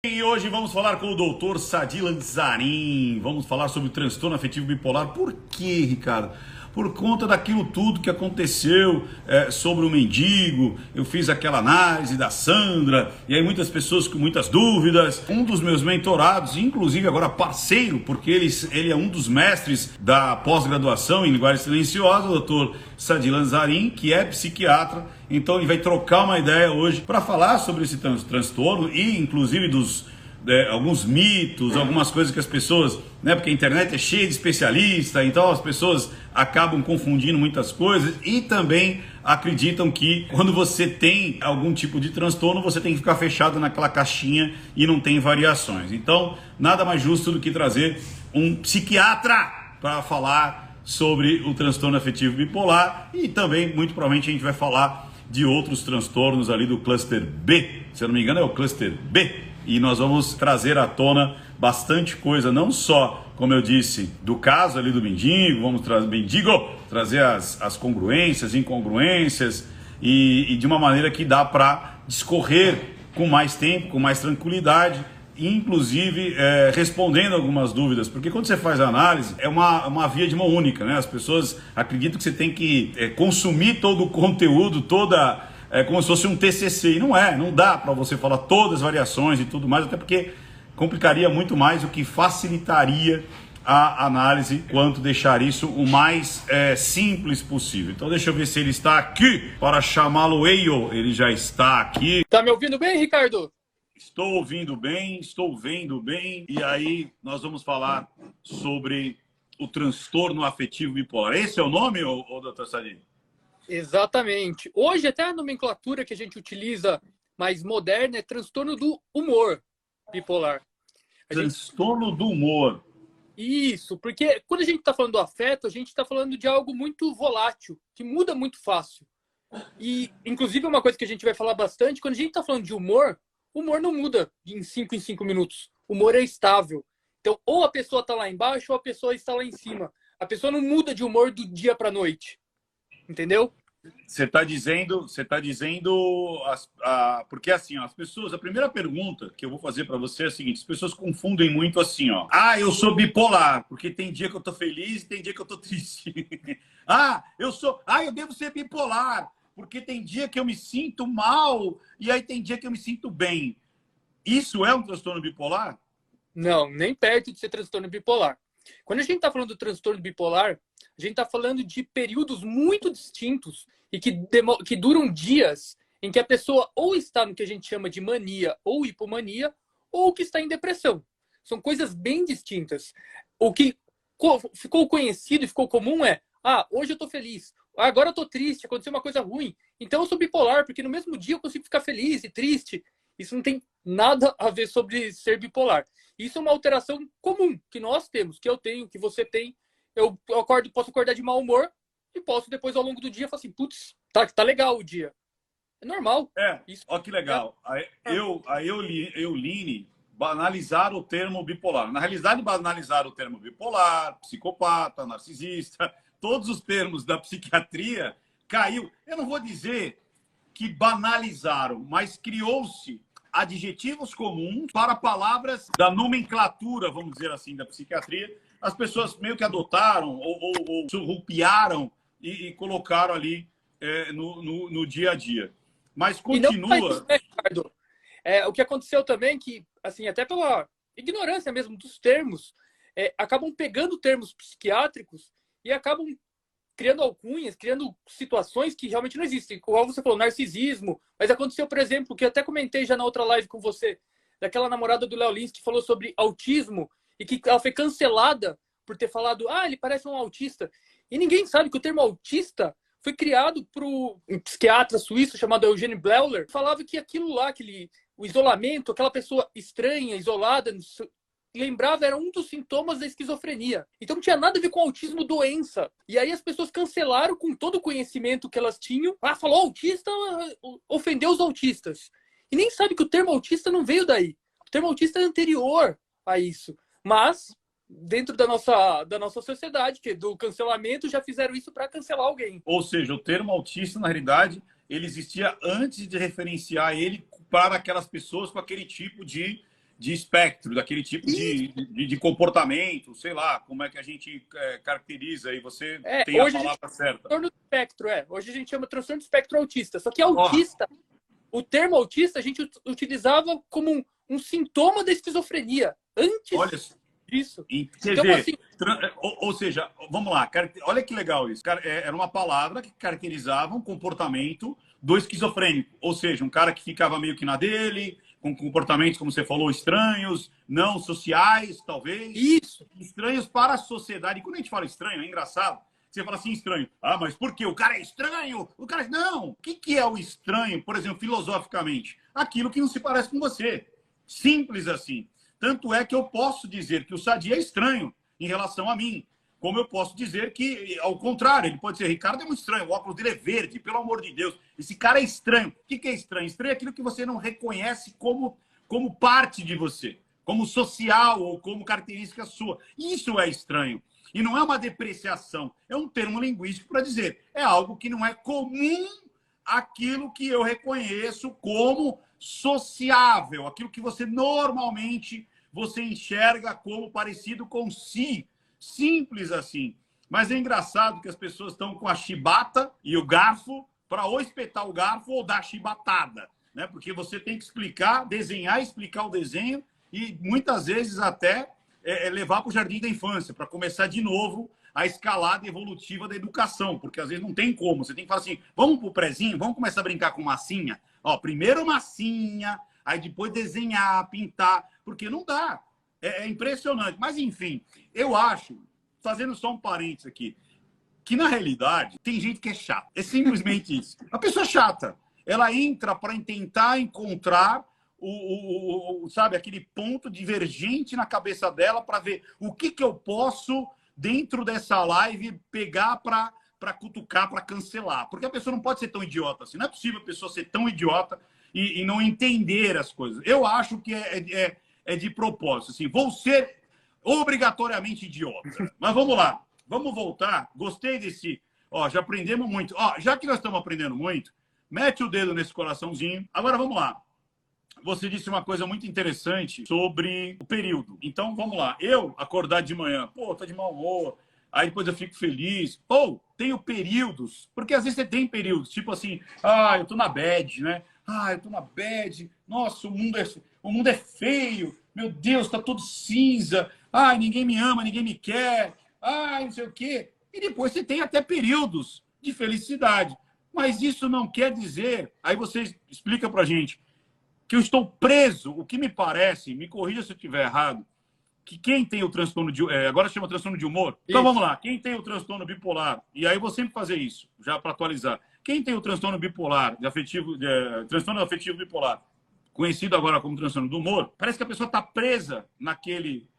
E hoje vamos falar com o doutor Sadi Lanzarin. Vamos falar sobre o transtorno afetivo bipolar. Por quê, Ricardo? Por conta daquilo tudo que aconteceu sobre o mendigo. Eu fiz aquela análise da Sandra, e aí muitas pessoas com muitas dúvidas. Um dos meus mentorados, inclusive agora parceiro, porque ele é um dos mestres da pós-graduação em linguagem silenciosa, o doutor Sadi Lanzarin, que é psiquiatra. Então ele vai trocar uma ideia hoje para falar sobre esse transtorno e inclusive dos alguns mitos, algumas coisas que as pessoas, né, porque a internet é cheia de especialistas, então as pessoas acabam confundindo muitas coisas e também acreditam que quando você tem algum tipo de transtorno, você tem que ficar fechado naquela caixinha e não tem variações. Então, nada mais justo do que trazer um psiquiatra para falar sobre o transtorno afetivo bipolar e também, muito provavelmente, a gente vai falar de outros transtornos ali do cluster B, se eu não me engano é o cluster B, e nós vamos trazer à tona bastante coisa, não só, como eu disse, do caso ali do mendigo, vamos trazer as congruências, incongruências e de uma maneira que dá para discorrer com mais tempo, com mais tranquilidade, inclusive respondendo algumas dúvidas, porque quando você faz a análise é uma via de mão única, né? As pessoas acreditam que você tem que consumir todo o conteúdo, como se fosse um TCC, e não dá para você falar todas as variações e tudo mais, até porque complicaria muito mais, o que facilitaria a análise, quanto deixar isso o mais simples possível. Então deixa eu ver se ele está aqui para chamá-lo. Ele já está aqui. Tá me ouvindo bem, Ricardo? Estou ouvindo bem, estou vendo bem, e aí nós vamos falar sobre o transtorno afetivo bipolar. Esse é o nome, doutor Sadi? Exatamente. Hoje, até a nomenclatura que a gente utiliza mais moderna é transtorno do humor bipolar. Transtorno do humor. Isso, porque quando a gente está falando do afeto, a gente está falando de algo muito volátil, que muda muito fácil. E, inclusive, uma coisa que a gente vai falar bastante, quando a gente está falando de humor, o humor não muda em 5 minutos. O humor é estável. Então, ou a pessoa está lá embaixo ou a pessoa está lá em cima. A pessoa não muda de humor do dia para a noite. Entendeu? Você está dizendo, porque assim, ó, as pessoas, a primeira pergunta que eu vou fazer para você é a seguinte: as pessoas confundem muito assim, ó. Ah, eu sou bipolar, porque tem dia que eu tô feliz e tem dia que eu tô triste. Eu devo ser bipolar, porque tem dia que eu me sinto mal e aí tem dia que eu me sinto bem. Isso é um transtorno bipolar? Não, nem perto de ser transtorno bipolar. Quando a gente está falando do transtorno bipolar, a gente está falando de períodos muito distintos e que duram dias em que a pessoa ou está no que a gente chama de mania ou hipomania, ou que está em depressão. São coisas bem distintas. O que ficou conhecido e ficou comum é: hoje eu estou feliz, agora eu estou triste, aconteceu uma coisa ruim, então eu sou bipolar, porque no mesmo dia eu consigo ficar feliz e triste. Isso não tem nada a ver sobre ser bipolar. Isso é uma alteração comum que nós temos, que eu tenho, que você tem. Eu posso acordar de mau humor e posso depois, ao longo do dia, falar assim: putz, tá legal o dia. É normal. Isso Ó que legal. Euline banalizar o termo bipolar. Na realidade, banalizar o termo bipolar, psicopata, narcisista, todos os termos da psiquiatria caiu. Eu não vou dizer que banalizaram, mas criou-se adjetivos comuns para palavras da nomenclatura, vamos dizer assim, da psiquiatria. As pessoas meio que adotaram ou surrupiaram e colocaram ali no dia a dia. Mas continua. E não isso, né, Ricardo? O que aconteceu também, que, assim, até pela ignorância mesmo dos termos, acabam pegando termos psiquiátricos e acabam criando alcunhas, criando situações que realmente não existem. Como você falou, narcisismo. Mas aconteceu, por exemplo, que eu até comentei já na outra live com você, daquela namorada do Léo Lins que falou sobre autismo e que ela foi cancelada por ter falado: ele parece um autista. E ninguém sabe que o termo autista foi criado por um psiquiatra suíço chamado Eugene Bleuler. Falava que aquilo lá, o isolamento, aquela pessoa estranha, isolada, lembrava, era um dos sintomas da esquizofrenia. Então não tinha nada a ver com autismo doença. E aí as pessoas cancelaram com todo o conhecimento que elas tinham. Falou autista, ofendeu os autistas. E nem sabe que o termo autista não veio daí. O termo autista é anterior a isso. Mas, dentro da nossa sociedade, que do cancelamento, já fizeram isso para cancelar alguém. Ou seja, o termo autista, na realidade, ele existia antes de referenciar ele para aquelas pessoas com aquele tipo de de espectro, daquele tipo de comportamento, sei lá, como é que a gente caracteriza, e você tem a Hoje a gente palavra certa. transtorno do espectro, Hoje a gente chama transtorno do espectro autista. Só que Ó, autista, o termo autista a gente utilizava como um sintoma da esquizofrenia. olha, Antes disso. quer Então, dizer, assim, ou seja, vamos lá, olha que legal isso. Era uma palavra que caracterizava um comportamento do esquizofrênico, ou seja, um cara que ficava meio que na dele, com comportamentos, como você falou, estranhos, não sociais, talvez, isso. estranhos para a sociedade. E quando a gente fala estranho, é engraçado. Você fala assim, estranho. Ah, mas por quê? O cara é estranho? O cara... Não! O que é o estranho, por exemplo, filosoficamente? Aquilo que não se parece com você. Simples assim. Tanto é que eu posso dizer que o Sadi é estranho em relação a mim. Como eu posso dizer que, ao contrário, ele pode ser, Ricardo é muito estranho, o óculos dele é verde, pelo amor de Deus. Esse cara é estranho. O que é estranho? Estranho é aquilo que você não reconhece como parte de você, como social ou como característica sua. Isso é estranho. E não é uma depreciação, é um termo linguístico para dizer, é algo que não é comum àquilo que eu reconheço como sociável, aquilo que você normalmente você enxerga como parecido com si. Simples assim. Mas é engraçado que as pessoas estão com a chibata e o garfo para ou espetar o garfo ou dar chibatada, né? Porque você tem que explicar, desenhar, explicar o desenho e muitas vezes até levar para o jardim da infância, para começar de novo a escalada evolutiva da educação, porque às vezes não tem como. Você tem que falar assim, vamos para o prezinho, vamos começar a brincar com massinha. Ó, primeiro massinha, aí depois desenhar, pintar, porque não dá. É impressionante. Mas, enfim, eu acho, fazendo só um parênteses aqui, que na realidade tem gente que é chata. É simplesmente isso. A pessoa é chata. Ela entra para tentar encontrar sabe, aquele ponto divergente na cabeça dela para ver o que eu posso, dentro dessa live, pegar para cutucar, para cancelar. Porque a pessoa não pode ser tão idiota assim. Não é possível a pessoa ser tão idiota e não entender as coisas. Eu acho que é de propósito. Assim, vou ser obrigatoriamente idiota. Mas vamos lá. Vamos voltar. Gostei desse... Ó, já aprendemos muito. Ó, já que nós estamos aprendendo muito, mete o dedo nesse coraçãozinho. Agora vamos lá. Você disse uma coisa muito interessante sobre o período. Então, vamos lá. Eu acordar de manhã, pô, tô de mau humor. Aí depois eu fico feliz. Ou tenho períodos, porque às vezes você tem períodos, tipo assim, eu tô na bad, né? Eu tô na bad. Nossa, o mundo é feio. Meu Deus, tá todo cinza. Ninguém me ama, ninguém me quer. Não sei o quê. E depois você tem até períodos de felicidade. Mas isso não quer dizer... Aí você explica pra gente que eu estou preso, o que me parece, me corrija se eu estiver errado, que quem tem o transtorno de... agora chama transtorno de humor. Então vamos lá, quem tem o transtorno bipolar, e aí eu vou sempre fazer isso, já para atualizar. Quem tem o transtorno bipolar, transtorno afetivo bipolar, conhecido agora como transtorno do humor, parece que a pessoa está presa naquele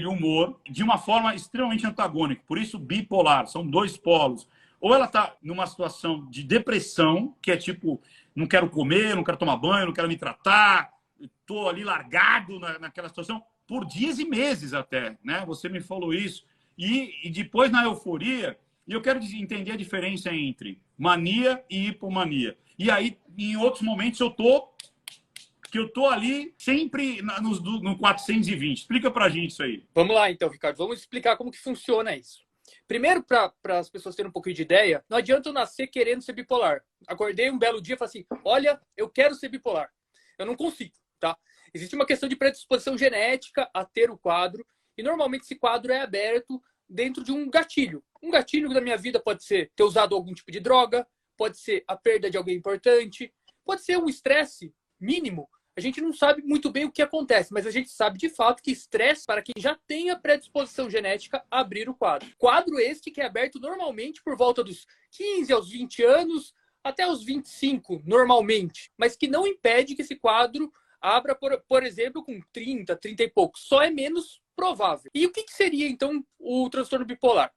humor de uma forma extremamente antagônica. Por isso, bipolar, são dois polos. Ou ela está numa situação de depressão, que é tipo, não quero comer, não quero tomar banho, não quero me tratar, estou ali largado naquela situação, por dias e meses até, né? Você me falou isso. E depois, na euforia, e eu quero entender a diferença entre mania e hipomania. E aí, em outros momentos, eu tô ali sempre no 420. Explica pra gente isso aí. Vamos lá, então, Ricardo. Vamos explicar como que funciona isso. Primeiro, para as pessoas terem um pouquinho de ideia, não adianta eu nascer querendo ser bipolar. Acordei um belo dia e falei assim, olha, eu quero ser bipolar. Eu não consigo, tá? Existe uma questão de predisposição genética a ter o quadro, e normalmente esse quadro é aberto dentro de um gatilho. Um gatilho da minha vida pode ser ter usado algum tipo de droga, pode ser a perda de alguém importante, pode ser um estresse mínimo. A gente não sabe muito bem o que acontece, mas a gente sabe de fato que estresse para quem já tem a predisposição genética a abrir o quadro. Quadro este que é aberto normalmente por volta dos 15 aos 20 anos, até os 25, normalmente, mas que não impede que esse quadro abra, por exemplo, com 30, 30 e poucos. Só é menos provável. E o que seria, então, o transtorno bipolar?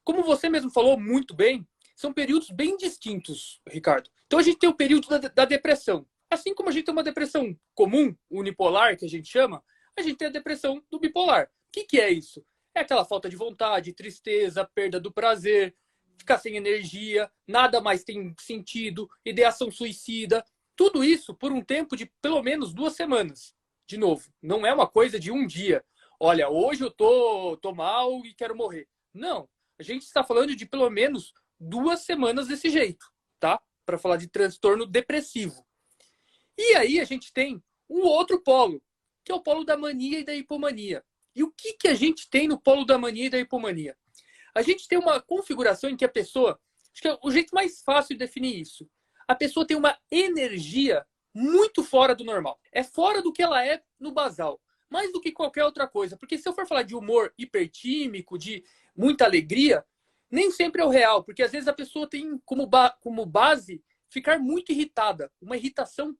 Como você mesmo falou muito bem, são períodos bem distintos, Ricardo. Então, a gente tem o período da depressão. Assim como a gente tem uma depressão comum, unipolar, que a gente chama, a gente tem a depressão do bipolar. O que é isso? É aquela falta de vontade, tristeza, perda do prazer, ficar sem energia, nada mais tem sentido, ideação suicida. Tudo isso por um tempo de pelo menos 2 semanas. De novo, não é uma coisa de um dia. Olha, hoje eu tô mal e quero morrer. Não. A gente está falando de pelo menos 2 semanas desse jeito, tá? Para falar de transtorno depressivo. E aí a gente tem um outro polo, que é o polo da mania e da hipomania. E o que a gente tem no polo da mania e da hipomania? A gente tem uma configuração em que a pessoa... Acho que é o jeito mais fácil de definir isso. A pessoa tem uma energia muito fora do normal. É fora do que ela é no basal. Mais do que qualquer outra coisa. Porque se eu for falar de humor hipertímico, de muita alegria, nem sempre é o real. Porque às vezes a pessoa tem como base ficar muito irritada. Uma irritação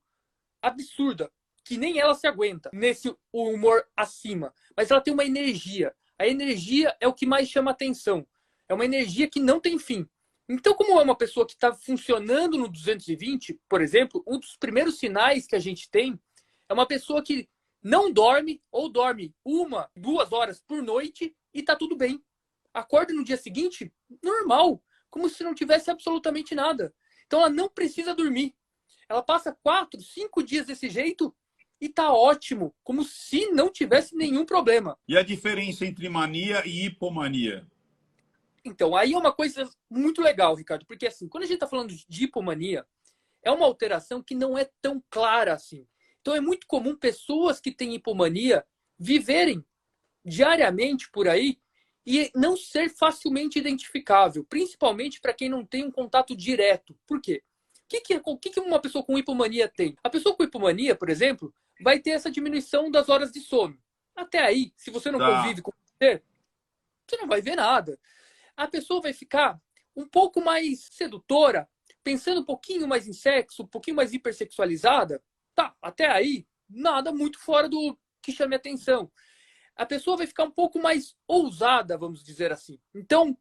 absurda. Que nem ela se aguenta nesse humor acima. Mas ela tem uma energia. A energia é o que mais chama atenção. É uma energia que não tem fim. Então, como é uma pessoa que está funcionando no 220, por exemplo, um dos primeiros sinais que a gente tem é uma pessoa que não dorme ou dorme 1, 2 horas por noite e está tudo bem. Acorda no dia seguinte, normal, como se não tivesse absolutamente nada. Então, ela não precisa dormir. Ela passa 4, 5 dias desse jeito e está ótimo, como se não tivesse nenhum problema. E a diferença entre mania e hipomania? Então, aí é uma coisa muito legal, Ricardo, porque assim, quando a gente está falando de hipomania, é uma alteração que não é tão clara assim. Então, é muito comum pessoas que têm hipomania viverem diariamente por aí e não ser facilmente identificável, principalmente para quem não tem um contato direto. Por quê? O que uma pessoa com hipomania tem? A pessoa com hipomania, por exemplo, vai ter essa diminuição das horas de sono. Até aí, se você não convive com você não vai ver nada. A pessoa vai ficar um pouco mais sedutora, pensando um pouquinho mais em sexo, um pouquinho mais hipersexualizada. Tá, até aí, nada muito fora do que chame atenção. A pessoa vai ficar um pouco mais ousada, vamos dizer assim. Então,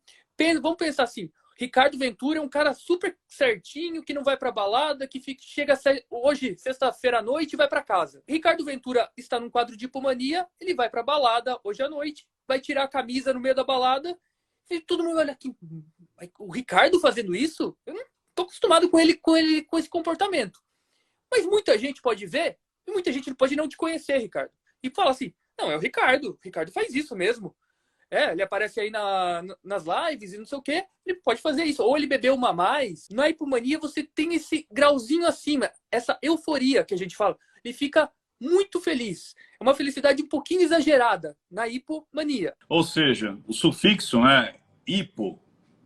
vamos pensar assim, Ricardo Ventura é um cara super certinho, que não vai pra balada, que chega hoje, sexta-feira à noite, e vai pra casa. Ricardo Ventura está num quadro de hipomania, ele vai pra balada hoje à noite, vai tirar a camisa no meio da balada, e todo mundo olha aqui, o Ricardo fazendo isso? Eu não tô acostumado com ele com esse comportamento. Mas muita gente pode ver, e muita gente pode não te conhecer, Ricardo. E fala assim, não, é o Ricardo faz isso mesmo. Ele aparece aí nas lives e não sei o quê, ele pode fazer isso. Ou ele bebeu uma a mais. Na hipomania você tem esse grauzinho acima, essa euforia que a gente fala. Ele fica muito feliz. É uma felicidade um pouquinho exagerada na hipomania. Ou seja, o sufixo, né, hipo,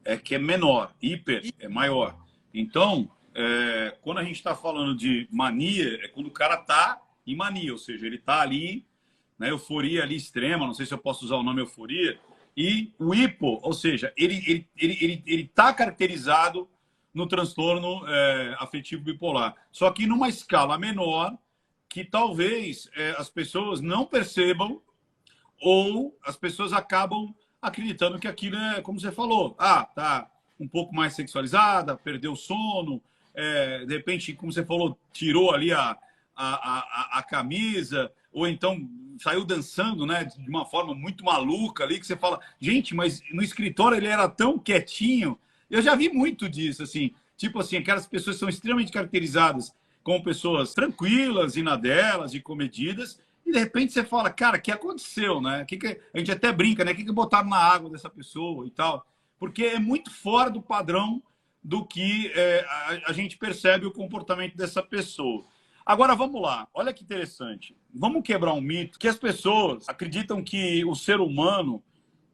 é que é menor, hiper é maior. Então, quando a gente está falando de mania, é quando o cara está em mania, ou seja, ele está ali na euforia ali extrema, não sei se eu posso usar o nome euforia, e o hipo, ou seja, ele está caracterizado no transtorno afetivo bipolar, só que numa escala menor, que talvez as pessoas não percebam ou as pessoas acabam acreditando que aquilo é, como você falou, tá um pouco mais sexualizada, perdeu o sono, de repente, como você falou, tirou ali a camisa, ou então saiu dançando, né, de uma forma muito maluca ali, que você fala, gente, mas no escritório ele era tão quietinho. Eu já vi muito disso, assim, tipo assim, aquelas pessoas que são extremamente caracterizadas como pessoas tranquilas e na delas e comedidas, e de repente você fala, cara, o que aconteceu, né? A gente até brinca, né? O que botaram na água dessa pessoa e tal? Porque é muito fora do padrão do que a gente percebe o comportamento dessa pessoa. Agora, vamos lá. Olha que interessante. Vamos quebrar um mito que as pessoas acreditam que o ser humano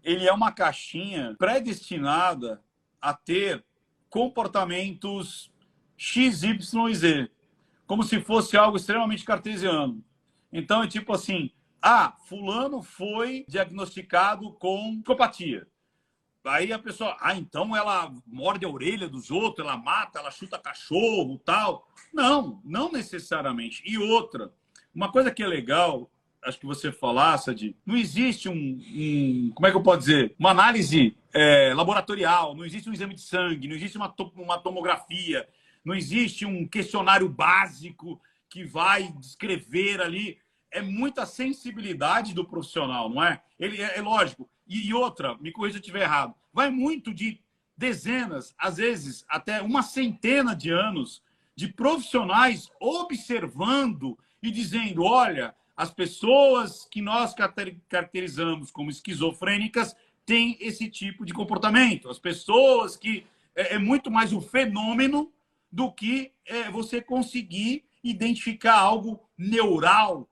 ele é uma caixinha predestinada a ter comportamentos X, Y e Z. Como se fosse algo extremamente cartesiano. Então, é tipo assim, fulano foi diagnosticado com psicopatia. Aí a pessoa, então ela morde a orelha dos outros, ela mata, ela chuta cachorro, tal. Não, não necessariamente. E outra, uma coisa que é legal, acho que você falasse, de não existe como é que eu posso dizer? Uma análise laboratorial, não existe um exame de sangue, não existe uma tomografia, não existe um questionário básico que vai descrever ali. É muita sensibilidade do profissional, não é? Ele é lógico. E outra, me corrija se eu estiver errado, vai muito de dezenas, às vezes até uma centena de anos de profissionais observando e dizendo, olha, as pessoas que nós caracterizamos como esquizofrênicas têm esse tipo de comportamento. As pessoas que é muito mais o fenômeno do que você conseguir identificar algo neural,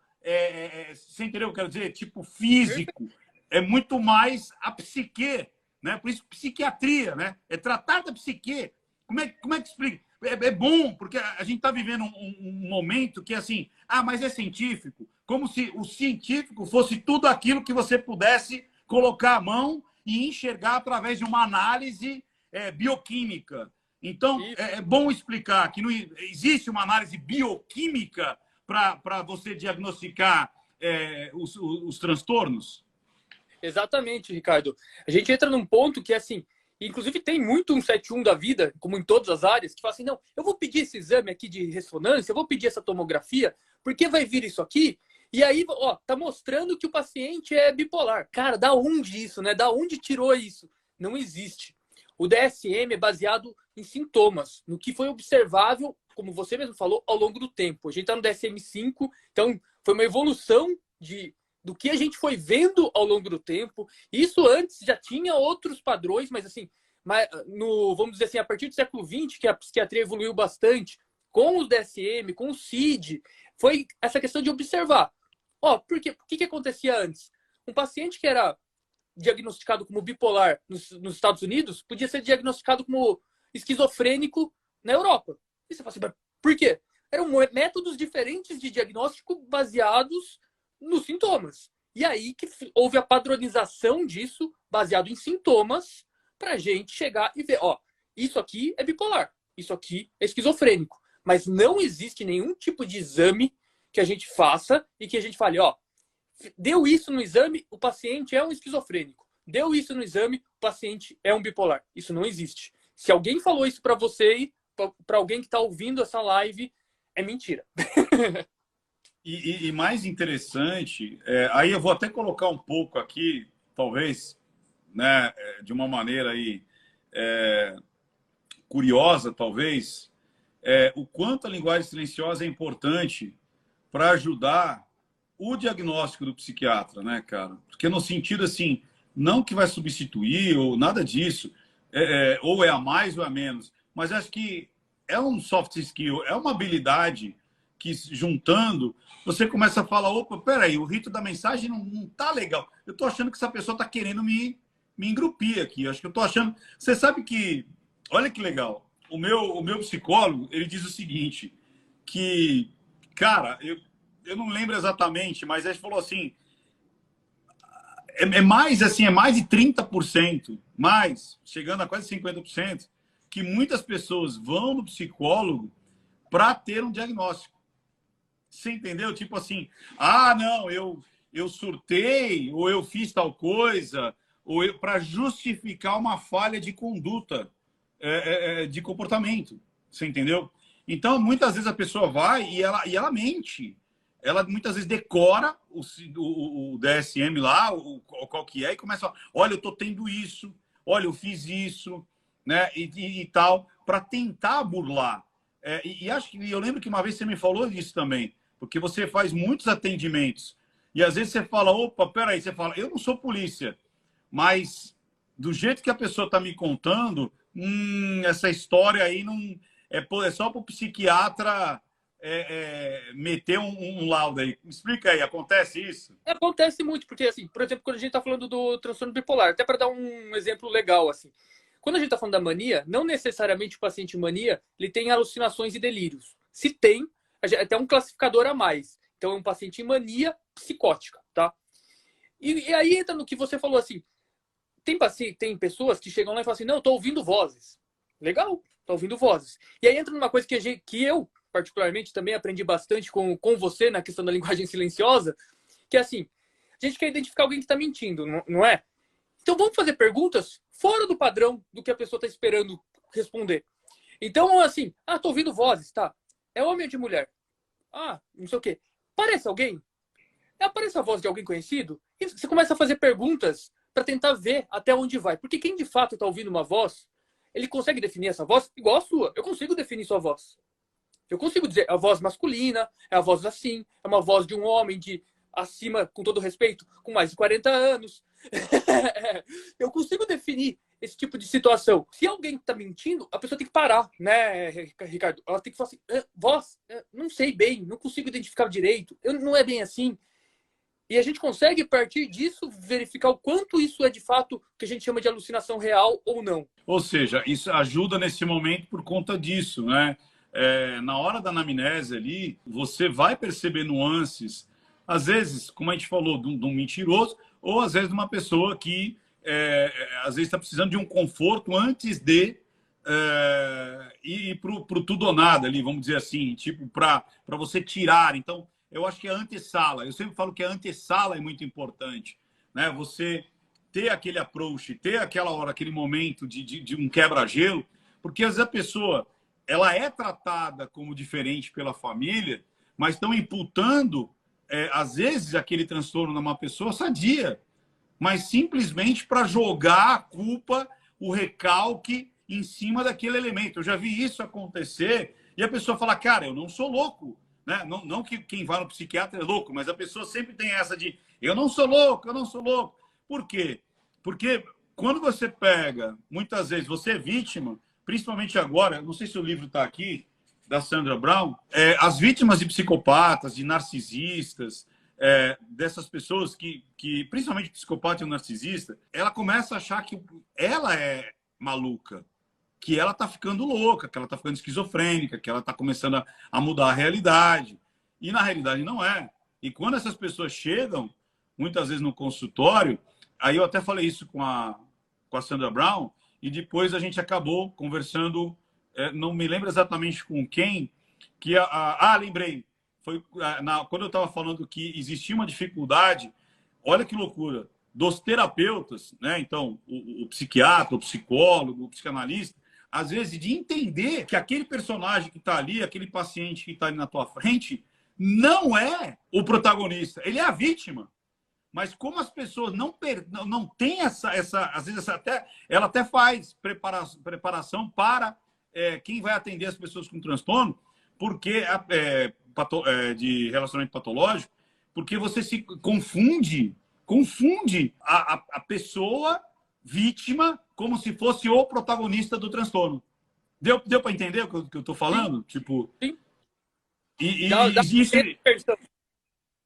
você entendeu o que eu quero dizer? Tipo físico. É muito mais a psique, né? Por isso, psiquiatria, né? É tratar da psique. Como é que explica? É bom, porque a gente está vivendo um momento que, assim, mas é científico. Como se o científico fosse tudo aquilo que você pudesse colocar a mão e enxergar através de uma análise bioquímica. Então, é bom explicar que não existe uma análise bioquímica para você diagnosticar os transtornos. Exatamente, Ricardo. A gente entra num ponto que, assim, inclusive tem muito 171 da vida, como em todas as áreas, que fala assim, não, eu vou pedir esse exame aqui de ressonância, eu vou pedir essa tomografia, porque vai vir isso aqui, e aí, ó, tá mostrando que o paciente é bipolar. Cara, da onde isso, né? Da onde tirou isso? Não existe. O DSM é baseado em sintomas, no que foi observável, como você mesmo falou, ao longo do tempo. A gente tá no DSM-5, então foi uma evolução do que a gente foi vendo ao longo do tempo. Isso antes já tinha outros padrões, mas assim, vamos dizer assim, a partir do século XX, que a psiquiatria evoluiu bastante, com os DSM, com o CID, foi essa questão de observar. Ó, por que acontecia antes? Um paciente que era diagnosticado como bipolar nos Estados Unidos podia ser diagnosticado como esquizofrênico na Europa. E você fala assim, mas por quê? Eram métodos diferentes de diagnóstico baseados nos sintomas. E aí que houve a padronização disso, baseado em sintomas, para a gente chegar e ver, ó, isso aqui é bipolar, isso aqui é esquizofrênico. Mas não existe nenhum tipo de exame que a gente faça e que a gente fale, ó, deu isso no exame, o paciente é um esquizofrênico. Deu isso no exame, o paciente é um bipolar. Isso não existe. Se alguém falou isso para você e para alguém que está ouvindo essa live, é mentira. E mais interessante, aí eu vou até colocar um pouco aqui, talvez, né, de uma maneira aí, curiosa, talvez, o quanto a linguagem silenciosa é importante para ajudar o diagnóstico do psiquiatra, né, cara? Porque no sentido assim, não que vai substituir ou nada disso, ou é a mais ou é a menos, mas acho que é um soft skill, é uma habilidade que, juntando, você começa a falar, opa, peraí, o rito da mensagem não tá legal. Eu tô achando que essa pessoa tá querendo me engrupir aqui. Acho que eu tô achando... Você sabe que... Olha que legal. O meu psicólogo, ele diz o seguinte, que, cara, eu não lembro exatamente, mas ele falou assim, mais assim, é mais de 30%, mais, chegando a quase 50%, que muitas pessoas vão no psicólogo para ter um diagnóstico. Você entendeu? Tipo assim, não, eu surtei, ou eu fiz tal coisa, ou para justificar uma falha de conduta, de comportamento. Você entendeu? Então, muitas vezes a pessoa vai e ela mente. Ela muitas vezes decora o DSM lá, qual que é, e começa a, olha, eu tô tendo isso, olha, eu fiz isso, né, e tal, para tentar burlar. Acho que eu lembro que uma vez você me falou disso também, porque você faz muitos atendimentos. E às vezes você fala, opa, peraí, você fala, eu não sou polícia, mas do jeito que a pessoa está me contando, essa história aí não é só para o psiquiatra meter um laudo aí. Explica aí, acontece isso? Acontece muito, porque, assim, por exemplo, quando a gente está falando do transtorno bipolar, até para dar um exemplo legal, assim, quando a gente está falando da mania, não necessariamente o paciente mania ele tem alucinações e delírios. Se tem, até um classificador a mais. Então, é um paciente em mania psicótica, tá? E aí entra no que você falou, assim, tem pessoas que chegam lá e falam assim, não, eu tô ouvindo vozes. Legal, tô ouvindo vozes. E aí entra numa coisa que eu, particularmente, também aprendi bastante com você na questão da linguagem silenciosa, que é assim, a gente quer identificar alguém que está mentindo, não é? Então vamos fazer perguntas fora do padrão do que a pessoa está esperando responder. Então, assim, tô ouvindo vozes, tá? É homem ou de mulher? Não sei o quê. Parece alguém? Aparece a voz de alguém conhecido? E você começa a fazer perguntas para tentar ver até onde vai. Porque quem de fato está ouvindo uma voz, ele consegue definir essa voz igual a sua. Eu consigo definir sua voz. Eu consigo dizer, a voz masculina, é a voz assim, é uma voz de um homem de acima, com todo respeito, com mais de 40 anos. Eu consigo definir esse tipo de situação. Se alguém está mentindo, a pessoa tem que parar, né, Ricardo? Ela tem que falar assim, voz, não sei bem, não consigo identificar direito, não é bem assim. E a gente consegue, a partir disso, verificar o quanto isso é de fato o que a gente chama de alucinação real ou não. Ou seja, isso ajuda nesse momento por conta disso, né? Na hora da anamnese ali, você vai perceber nuances, às vezes, como a gente falou, de um mentiroso, ou às vezes de uma pessoa que às vezes está precisando de um conforto antes de ir para o tudo ou nada ali, vamos dizer assim, tipo, para você tirar. Então, eu acho que a antessala, eu sempre falo que a antessala é muito importante, né? Você ter aquele approach, ter aquela hora, aquele momento de um quebra-gelo, porque às vezes a pessoa ela é tratada como diferente pela família, mas estão imputando, às vezes, aquele transtorno numa pessoa sadia, mas simplesmente para jogar a culpa, o recalque em cima daquele elemento. Eu já vi isso acontecer e a pessoa fala, cara, eu não sou louco. Né? Não que quem vai no psiquiatra é louco, mas a pessoa sempre tem essa de eu não sou louco, eu não sou louco. Por quê? Porque quando você pega, muitas vezes, você é vítima, principalmente agora, não sei se o livro está aqui, da Sandra Brown, as vítimas de psicopatas, de narcisistas, dessas pessoas que, principalmente psicopata e narcisista, ela começa a achar que ela é maluca, que ela está ficando louca, que ela está ficando esquizofrênica, que ela está começando a mudar a realidade. E na realidade não é. E quando essas pessoas chegam, muitas vezes no consultório, aí eu até falei isso com a Sandra Brown, e depois a gente acabou conversando, não me lembro exatamente com quem, que lembrei, foi quando eu estava falando que existia uma dificuldade, olha que loucura, dos terapeutas, né? Então, o psiquiatra, o psicólogo, o psicanalista, às vezes de entender que aquele personagem que está ali, aquele paciente que está ali na tua frente, não é o protagonista, ele é a vítima. Mas como as pessoas não têm às vezes ela até faz preparação para quem vai atender as pessoas com transtorno, porque de relacionamento patológico, porque você se confunde a pessoa vítima como se fosse o protagonista do transtorno. Deu para entender o que eu estou falando? Sim. Tipo, Sim. E Dá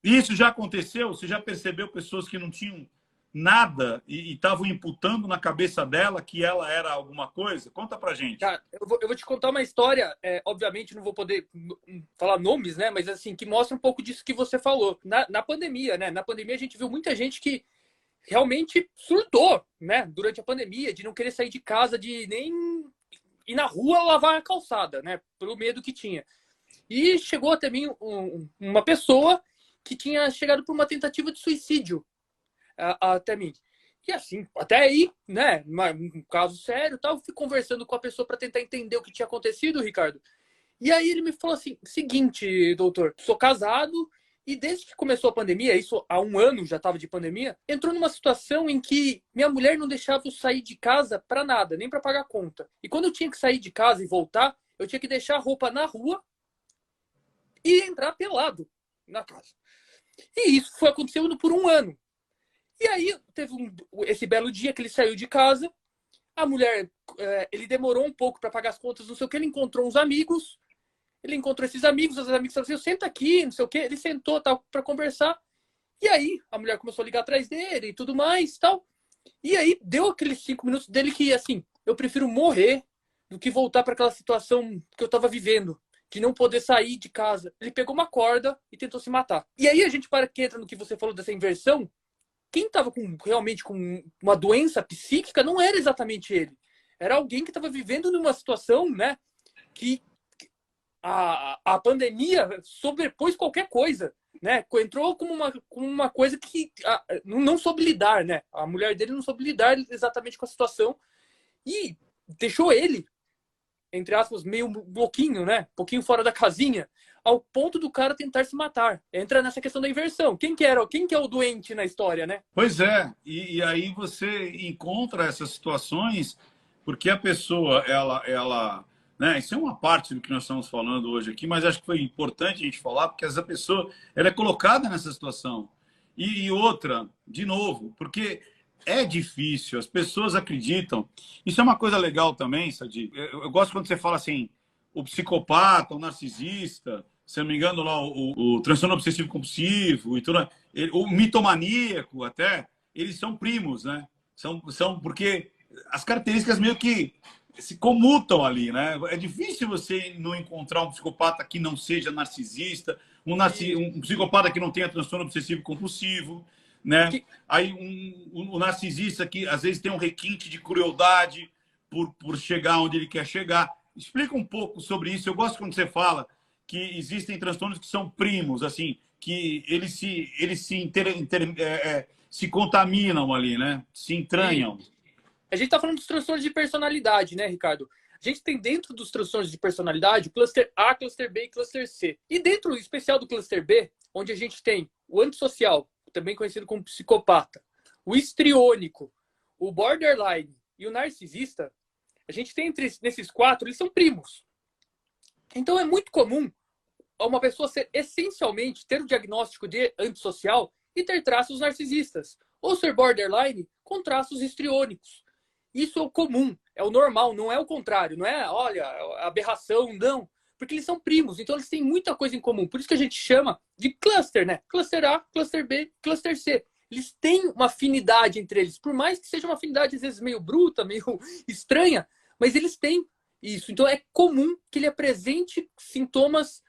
isso já aconteceu? Você já percebeu pessoas que não tinham nada e estavam imputando na cabeça dela que ela era alguma coisa? Conta pra gente. Cara, eu vou te contar uma história, obviamente não vou poder falar nomes, né? Mas assim, que mostra um pouco disso que você falou. Na pandemia, né? Na pandemia a gente viu muita gente que realmente surtou, né? Durante a pandemia, de não querer sair de casa, de nem ir na rua lavar a calçada, né? Pelo medo que tinha. E chegou até mim uma pessoa que tinha chegado por uma tentativa de suicídio até mim. E assim, até aí, né, um caso sério, tal, fui conversando com a pessoa para tentar entender o que tinha acontecido, Ricardo. E aí ele me falou assim, seguinte, doutor, sou casado e desde que começou a pandemia, isso há um ano já estava de pandemia, entrou numa situação em que minha mulher não deixava eu sair de casa para nada, nem para pagar conta. E quando eu tinha que sair de casa e voltar, eu tinha que deixar a roupa na rua e entrar pelado na casa. E isso foi acontecendo por um ano. E aí teve esse belo dia que ele saiu de casa, a mulher, ele demorou um pouco para pagar as contas, não sei o que, ele encontrou uns amigos, ele encontrou esses amigos, os amigos falaram assim, senta aqui, não sei o que, ele sentou tal para conversar, e aí a mulher começou a ligar atrás dele e tudo mais tal, e aí deu aqueles 5 minutos dele que, assim, eu prefiro morrer do que voltar para aquela situação que eu estava vivendo, de não poder sair de casa. Ele pegou uma corda e tentou se matar. E aí a gente que entra no que você falou dessa inversão, quem estava realmente com uma doença psíquica não era exatamente ele. Era alguém que estava vivendo numa situação, né, que a pandemia sobrepôs qualquer coisa, né? Entrou como uma coisa que não soube lidar, né? A mulher dele não soube lidar exatamente com a situação e deixou ele, entre aspas, meio louquinho, né? Um pouquinho fora da casinha, ao ponto do cara tentar se matar. Entra nessa questão da inversão. Quem que é o doente na história, né? Pois é, e aí você encontra essas situações porque a pessoa, né, isso é uma parte do que nós estamos falando hoje aqui, mas acho que foi importante a gente falar, porque essa pessoa, ela é colocada nessa situação. E outra, de novo, porque é difícil, as pessoas acreditam. Isso é uma coisa legal também, Sadi. Eu gosto quando você fala assim, o psicopata, o narcisista, se eu não me engano, lá, o transtorno obsessivo compulsivo e tudo, o mitomaníaco até, eles são primos, né? São porque as características meio que se comutam ali, né? É difícil você não encontrar um psicopata que não seja narcisista, um psicopata que não tenha transtorno obsessivo compulsivo, né? Que, Aí um narcisista que às vezes tem um requinte de crueldade por chegar onde ele quer chegar. Explica um pouco sobre isso. Eu gosto quando você fala que existem transtornos que são primos, assim, que se contaminam ali, né? Se que entranham. a gente está falando dos transtornos de personalidade, né, Ricardo? A gente tem dentro dos transtornos de personalidade o cluster A, cluster B e cluster C. E dentro, em especial do cluster B, onde a gente tem o antissocial, também conhecido como psicopata, o histriônico, o borderline e o narcisista, a gente tem nesses quatro, eles são primos. Então é muito comum uma pessoa ser essencialmente ter o diagnóstico de antissocial e ter traços narcisistas, ou ser borderline com traços histriônicos. Isso é o comum, é o normal, não é o contrário, não é, olha, aberração, não. Porque eles são primos, então eles têm muita coisa em comum. Por isso que a gente chama de cluster, né? Cluster A, cluster B, cluster C. Eles têm uma afinidade entre eles, por mais que seja uma afinidade às vezes meio bruta, meio estranha, mas eles têm isso. Então é comum que ele apresente sintomas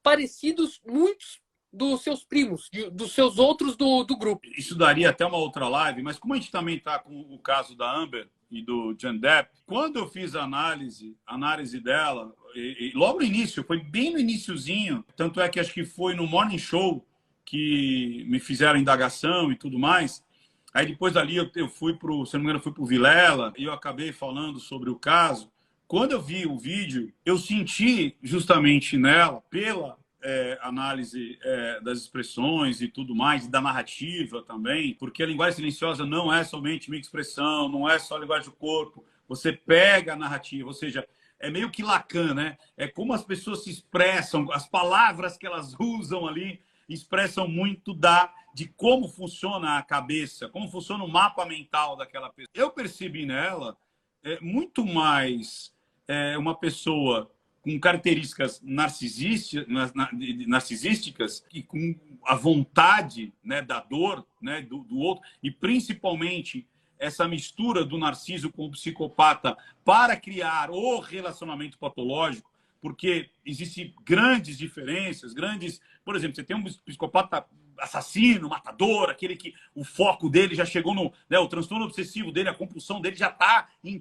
parecidos, muitos dos seus primos, dos seus outros do grupo. Isso daria até uma outra live, mas como a gente também está com o caso da Amber e do Johnny Depp, quando eu fiz a análise dela, e logo no início, foi bem no iniciozinho, tanto é que acho que foi no Morning Show que me fizeram a indagação e tudo mais. Aí depois dali eu fui pro, se não me engano, fui pro Vilela e eu acabei falando sobre o caso. Quando eu vi o vídeo, eu senti justamente nela, pela análise das expressões e tudo mais, e da narrativa também, porque a linguagem silenciosa não é somente minha expressão, não é só a linguagem do corpo. Você pega a narrativa, ou seja, é meio que Lacan, né? É como as pessoas se expressam, as palavras que elas usam ali expressam muito de como funciona a cabeça, como funciona o mapa mental daquela pessoa. Eu percebi nela muito mais uma pessoa com características narcisísticas e com a vontade, né, da dor, né, do outro, e principalmente essa mistura do narciso com o psicopata para criar o relacionamento patológico, porque existem grandes diferenças, por exemplo, você tem um psicopata assassino, matador, aquele que o foco dele já chegou no, né, o transtorno obsessivo dele, a compulsão dele já está em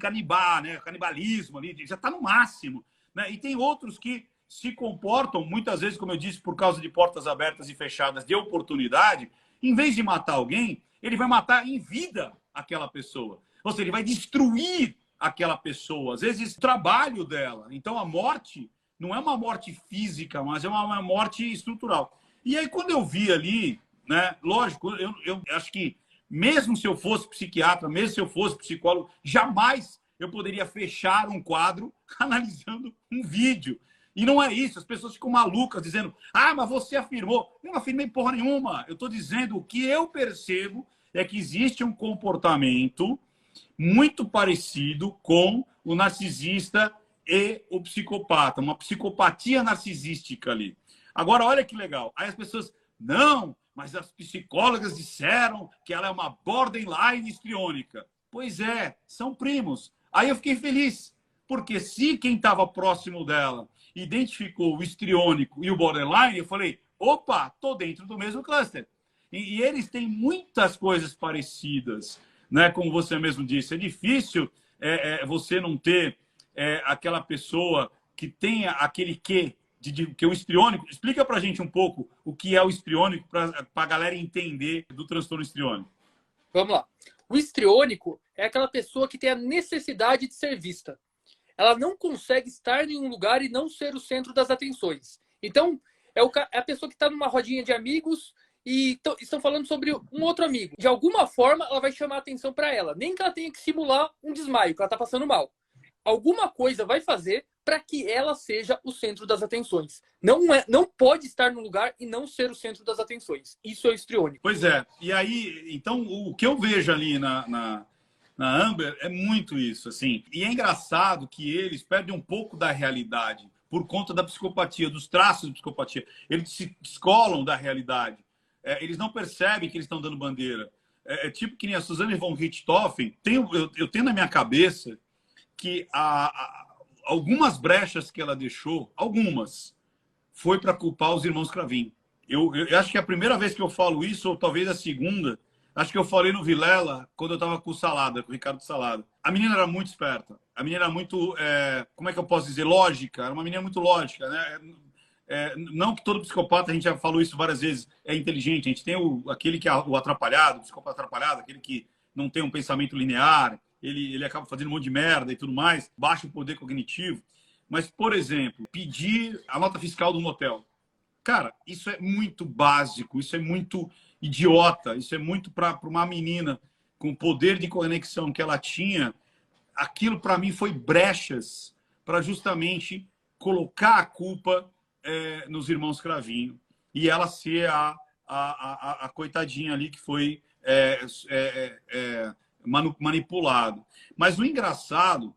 né, canibalismo ali, já está no máximo, né? E tem outros que se comportam, muitas vezes, como eu disse, por causa de portas abertas e fechadas de oportunidade, em vez de matar alguém, ele vai matar em vida aquela pessoa. Ou seja, ele vai destruir aquela pessoa, às vezes o trabalho dela. Então a morte não é uma morte física, mas é uma morte estrutural. E aí quando eu vi ali, né, lógico, eu acho que mesmo se eu fosse psiquiatra, mesmo se eu fosse psicólogo, jamais eu poderia fechar um quadro analisando um vídeo. E não é isso, as pessoas ficam malucas dizendo, ah, mas você afirmou. Eu não afirmei porra nenhuma. Eu estou dizendo o que eu percebo é que existe um comportamento muito parecido com o narcisista e o psicopata, uma psicopatia narcisística ali. Agora, olha que legal. Aí as pessoas, não, mas as psicólogas disseram que ela é uma borderline histriônica. Pois é, são primos. Aí eu fiquei feliz, porque se quem estava próximo dela identificou o histriônico e o borderline, eu falei, opa, tô dentro do mesmo cluster. E eles têm muitas coisas parecidas, né? Como você mesmo disse, é difícil você não ter aquela pessoa que tenha aquele quê, que é o histriônico. Explica pra gente um pouco o que é o histriônico, para a galera entender do transtorno histriônico. Vamos lá. O histriônico é aquela pessoa que tem a necessidade de ser vista. Ela não consegue estar em um lugar e não ser o centro das atenções. Então, é a pessoa que está numa rodinha de amigos e estão falando sobre um outro amigo. De alguma forma, ela vai chamar a atenção para ela. Nem que ela tenha que simular um desmaio, que ela está passando mal. alguma coisa vai fazer para que ela seja o centro das atenções. Não pode estar no lugar e não ser o centro das atenções. Isso é o histriônico. Pois é. E aí, então, o que eu vejo ali na Amber é muito isso, assim. E é engraçado que eles perdem um pouco da realidade por conta da psicopatia, dos traços de psicopatia. Eles se descolam da realidade. Eles não percebem que eles estão dando bandeira. É tipo que nem a Suzanne von Richthofen. Eu tenho na minha cabeça que algumas brechas que ela deixou, algumas, foi para culpar os irmãos Cravin. Eu acho que é a primeira vez que eu falo isso, ou talvez a segunda, acho que eu falei no Vilela, quando eu estava com o Salada, com o Ricardo Salada. A menina era muito esperta. A menina era muito, como é que eu posso dizer, lógica. Era uma menina muito lógica, né? Não que todo psicopata, a gente já falou isso várias vezes, é inteligente. A gente tem aquele que é o atrapalhado, o psicopata atrapalhado, aquele que não tem um pensamento linear, ele acaba fazendo um monte de merda e tudo mais, baixa o poder cognitivo. Mas, por exemplo, pedir a nota fiscal do motel. Cara, isso é muito básico, isso é muito idiota, isso é muito para uma menina com o poder de conexão que ela tinha. Aquilo, para mim, foi brechas para justamente colocar a culpa nos irmãos Cravinho e ela ser a coitadinha ali que foi manipulado. Mas o engraçado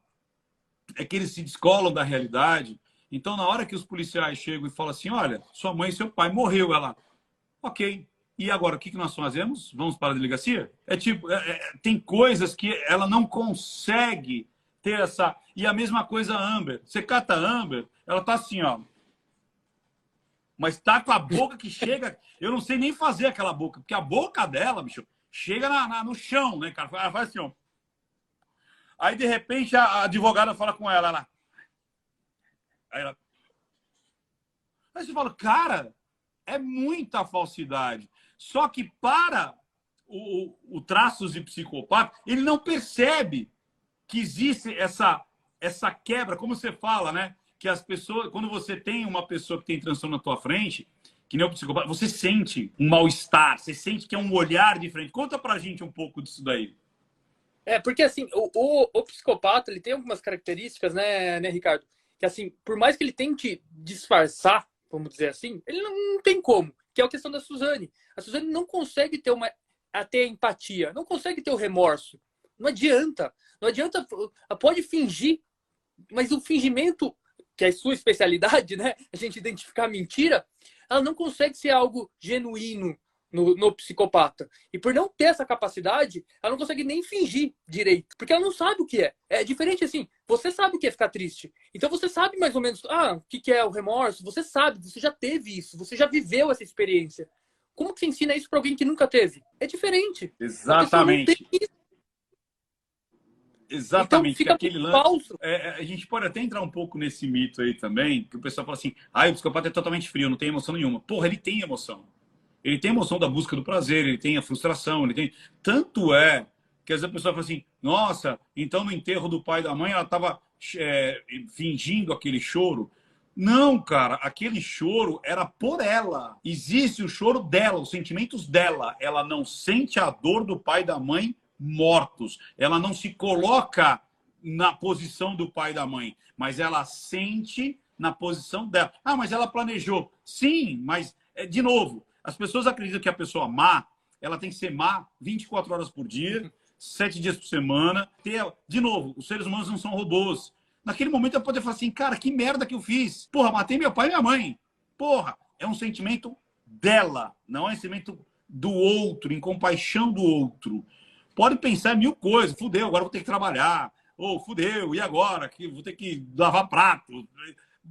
é que eles se descolam da realidade. Então, na hora que os policiais chegam e falam assim, olha, sua mãe e seu pai morreu, ela, ok. E agora, o que nós fazemos? Vamos para a delegacia? Tem coisas que ela não consegue ter essa... E a mesma coisa a Amber. Você cata a Amber, ela tá assim, ó. Mas tá com a boca que chega... Eu não sei nem fazer aquela boca, porque a boca dela, bicho, chega no chão, né, cara? Ela faz assim, ó. Aí, de repente, a advogada fala com ela. Aí você fala, cara, é muita falsidade. Só que para o traços de psicopata, ele não percebe que existe essa quebra, como você fala, né? Que as pessoas, quando você tem uma pessoa que tem transtorno na tua frente, que nem o psicopata, você sente um mal-estar, você sente que é um olhar diferente. Conta pra gente um pouco disso daí. Porque assim, o psicopata, ele tem algumas características, né, Ricardo? Que assim, por mais que ele tente disfarçar, vamos dizer assim, ele não tem como. Que é a questão da Suzane. A Suzane não consegue ter empatia, não consegue ter o remorso. Não adianta. Não adianta, pode fingir, mas o fingimento, que é a sua especialidade, né? A gente identificar a mentira, ela não consegue ser algo genuíno no psicopata. E por não ter essa capacidade, ela não consegue nem fingir direito. Porque ela não sabe o que é. É diferente assim. Você sabe o que é ficar triste. Então você sabe mais ou menos o que é o remorso. Você sabe, você já teve isso. Você já viveu essa experiência. Como que você ensina isso para alguém que nunca teve? É diferente. Exatamente. Exatamente. Então fica aquele falso. A gente pode até entrar um pouco nesse mito aí também, que o pessoal fala assim, o psicopata é totalmente frio, não tem emoção nenhuma. Porra, ele tem emoção. Ele tem a emoção da busca do prazer, ele tem a frustração, ele tem... Tanto é que às vezes a pessoa fala assim, nossa, então no enterro do pai e da mãe ela estava fingindo aquele choro. Não, cara, aquele choro era por ela. Existe o choro dela, os sentimentos dela. Ela não sente a dor do pai e da mãe mortos. Ela não se coloca na posição do pai e da mãe, mas ela sente na posição dela. Mas ela planejou. Sim, mas, de novo, as pessoas acreditam que a pessoa má, ela tem que ser má 24 horas por dia, 7 dias por semana. De novo, os seres humanos não são robôs. Naquele momento ela pode falar assim, cara, que merda que eu fiz. Porra, matei meu pai e minha mãe. Porra, é um sentimento dela, não é um sentimento do outro, em compaixão do outro. Pode pensar em mil coisas. Fudeu, agora vou ter que trabalhar. Ou fudeu, e agora? Vou ter que lavar prato.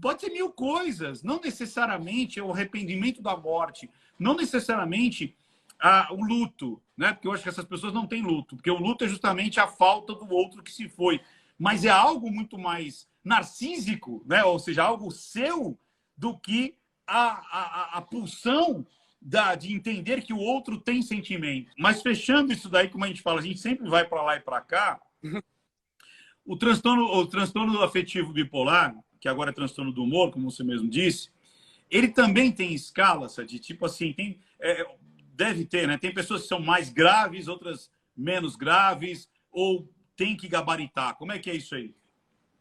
Pode ser mil coisas. Não necessariamente é o arrependimento da morte. Não necessariamente o luto, né? Porque eu acho que essas pessoas não têm luto. Porque o luto é justamente a falta do outro que se foi. Mas é algo muito mais narcísico, né? Ou seja, algo seu do que a pulsão de entender que o outro tem sentimento. Mas fechando isso daí, como a gente fala, a gente sempre vai para lá e para cá. O transtorno afetivo bipolar, que agora é transtorno do humor, como você mesmo disse, ele também tem escalas, de tipo assim, deve ter, né? Tem pessoas que são mais graves, outras menos graves, ou tem que gabaritar. Como é que é isso aí?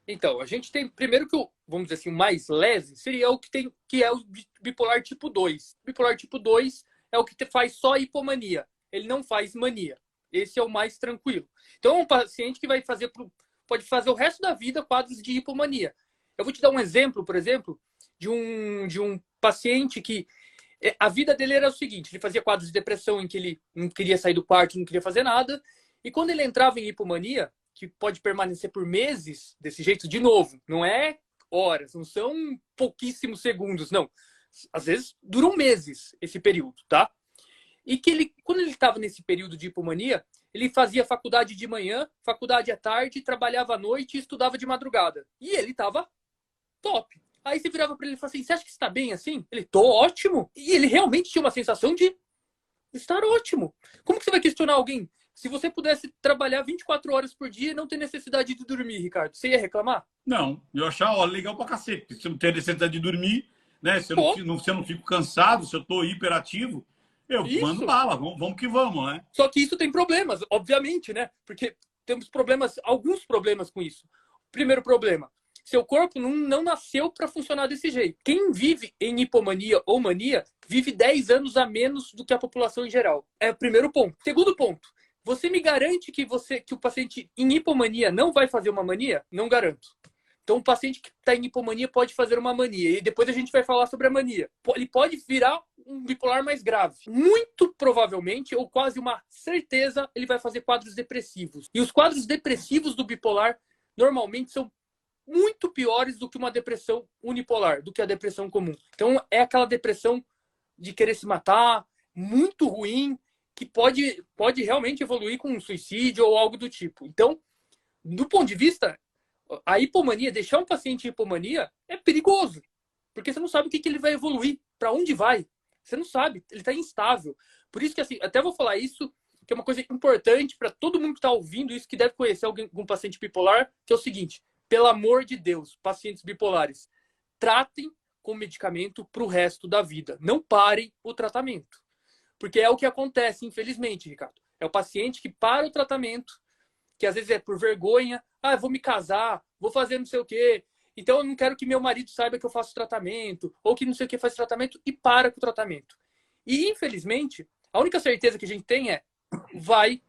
Então, a gente tem, primeiro que vamos dizer assim, o mais leve seria o que tem, que é o bipolar tipo 2. Bipolar tipo 2 é o que faz só hipomania. Ele não faz mania. Esse é o mais tranquilo. Então, é um paciente que vai fazer, pode fazer o resto da vida quadros de hipomania. Eu vou te dar um exemplo, por exemplo, de um paciente que a vida dele era o seguinte, ele fazia quadros de depressão em que ele não queria sair do quarto, não queria fazer nada, e quando ele entrava em hipomania, que pode permanecer por meses desse jeito, de novo, não é horas, não são pouquíssimos segundos, não. Às vezes duram meses esse período, tá? E que ele, quando ele estava nesse período de hipomania, ele fazia faculdade de manhã, faculdade à tarde, trabalhava à noite e estudava de madrugada. E ele estava top. Aí você virava para ele e falava assim, você acha que está bem assim? Ele, tô ótimo. E ele realmente tinha uma sensação de estar ótimo. Como que você vai questionar alguém? Se você pudesse trabalhar 24 horas por dia e não ter necessidade de dormir, Ricardo, você ia reclamar? Não, eu achava ó, legal pra cacete. Porque se eu não tenho necessidade de dormir, né? Se Pô, eu não fico cansado, se eu tô hiperativo, eu mando isso. bala, vamos que vamos, né? Só que isso tem problemas, obviamente, né? Porque temos problemas, alguns problemas com isso. Primeiro problema, seu corpo não nasceu para funcionar desse jeito. Quem vive em hipomania ou mania vive 10 anos a menos do que a população em geral. É o primeiro ponto. Segundo ponto, você me garante que o paciente em hipomania não vai fazer uma mania? Não garanto. Então, o paciente que está em hipomania pode fazer uma mania. E depois a gente vai falar sobre a mania. Ele pode virar um bipolar mais grave. Muito provavelmente, ou quase uma certeza, ele vai fazer quadros depressivos. E os quadros depressivos do bipolar normalmente são muito piores do que uma depressão unipolar, do que a depressão comum. Então, é aquela depressão de querer se matar, muito ruim, que pode realmente evoluir com um suicídio ou algo do tipo. Então, do ponto de vista, a hipomania, deixar um paciente em hipomania é perigoso, porque você não sabe o que ele vai evoluir, para onde vai. Você não sabe, ele está instável. Por isso que, assim, até vou falar isso, que é uma coisa importante para todo mundo que está ouvindo isso, que deve conhecer algum paciente bipolar, que é o seguinte, pelo amor de Deus, pacientes bipolares, tratem com medicamento para o resto da vida. Não parem o tratamento. Porque é o que acontece, infelizmente, Ricardo. É o paciente que para o tratamento, que às vezes é por vergonha, eu vou me casar, vou fazer não sei o quê, então eu não quero que meu marido saiba que eu faço tratamento, ou que não sei o que faz tratamento, e para com o tratamento. E, infelizmente, a única certeza que a gente tem é vai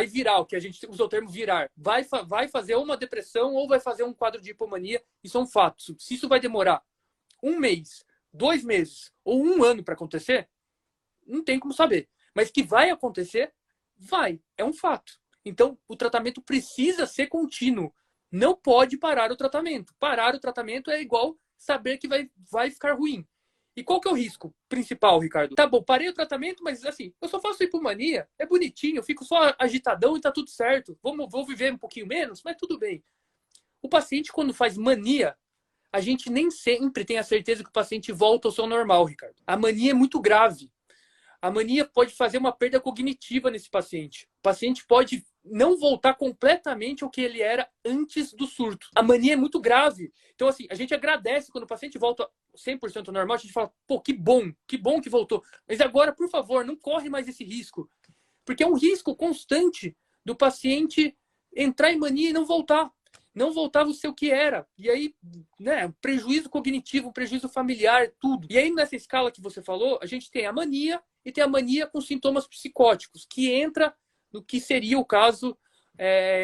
virar, o que a gente usa o termo virar. Vai fazer uma depressão ou vai fazer um quadro de hipomania, e são fatos. Se isso vai demorar 1 mês, 2 meses ou 1 ano para acontecer, não tem como saber. Mas que vai acontecer, vai. É um fato. Então, o tratamento precisa ser contínuo. Não pode parar o tratamento. Parar o tratamento é igual saber que vai ficar ruim. E qual que é o risco principal, Ricardo? Tá bom, parei o tratamento, mas assim, eu só faço hipomania, é bonitinho, eu fico só agitadão e tá tudo certo. Vou viver um pouquinho menos, mas tudo bem. O paciente, quando faz mania, a gente nem sempre tem a certeza que o paciente volta ao seu normal, Ricardo. A mania é muito grave. A mania pode fazer uma perda cognitiva nesse paciente. O paciente pode não voltar completamente ao que ele era antes do surto. A mania é muito grave. Então, assim, a gente agradece quando o paciente volta 100% ao normal, a gente fala, pô, que bom que voltou. Mas agora, por favor, não corre mais esse risco. Porque é um risco constante do paciente entrar em mania e não voltar. Não voltava a ser o que era. E aí, né, um prejuízo cognitivo, um prejuízo familiar, tudo. E aí, nessa escala que você falou, a gente tem a mania e tem a mania com sintomas psicóticos, que entra no que seria o caso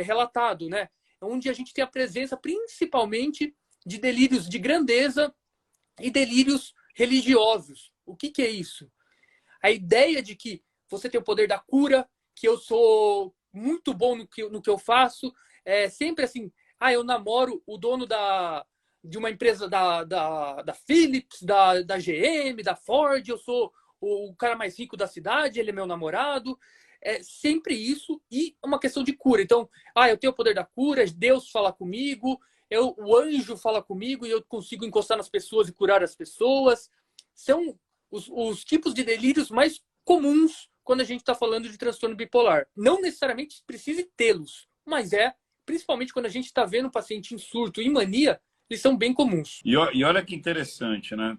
relatado, né? Onde a gente tem a presença principalmente de delírios de grandeza e delírios religiosos. O que é isso? A ideia de que você tem o poder da cura, que eu sou muito bom no que eu faço, é sempre assim, eu namoro o dono de uma empresa da Philips, da GM, da Ford, eu sou o cara mais rico da cidade, ele é meu namorado. É sempre isso e uma questão de cura. Então, eu tenho o poder da cura, Deus fala comigo, o anjo fala comigo e eu consigo encostar nas pessoas e curar as pessoas. São os tipos de delírios mais comuns quando a gente está falando de transtorno bipolar. Não necessariamente precise tê-los, mas principalmente quando a gente está vendo um paciente em surto, em mania, eles são bem comuns. E olha que interessante, né?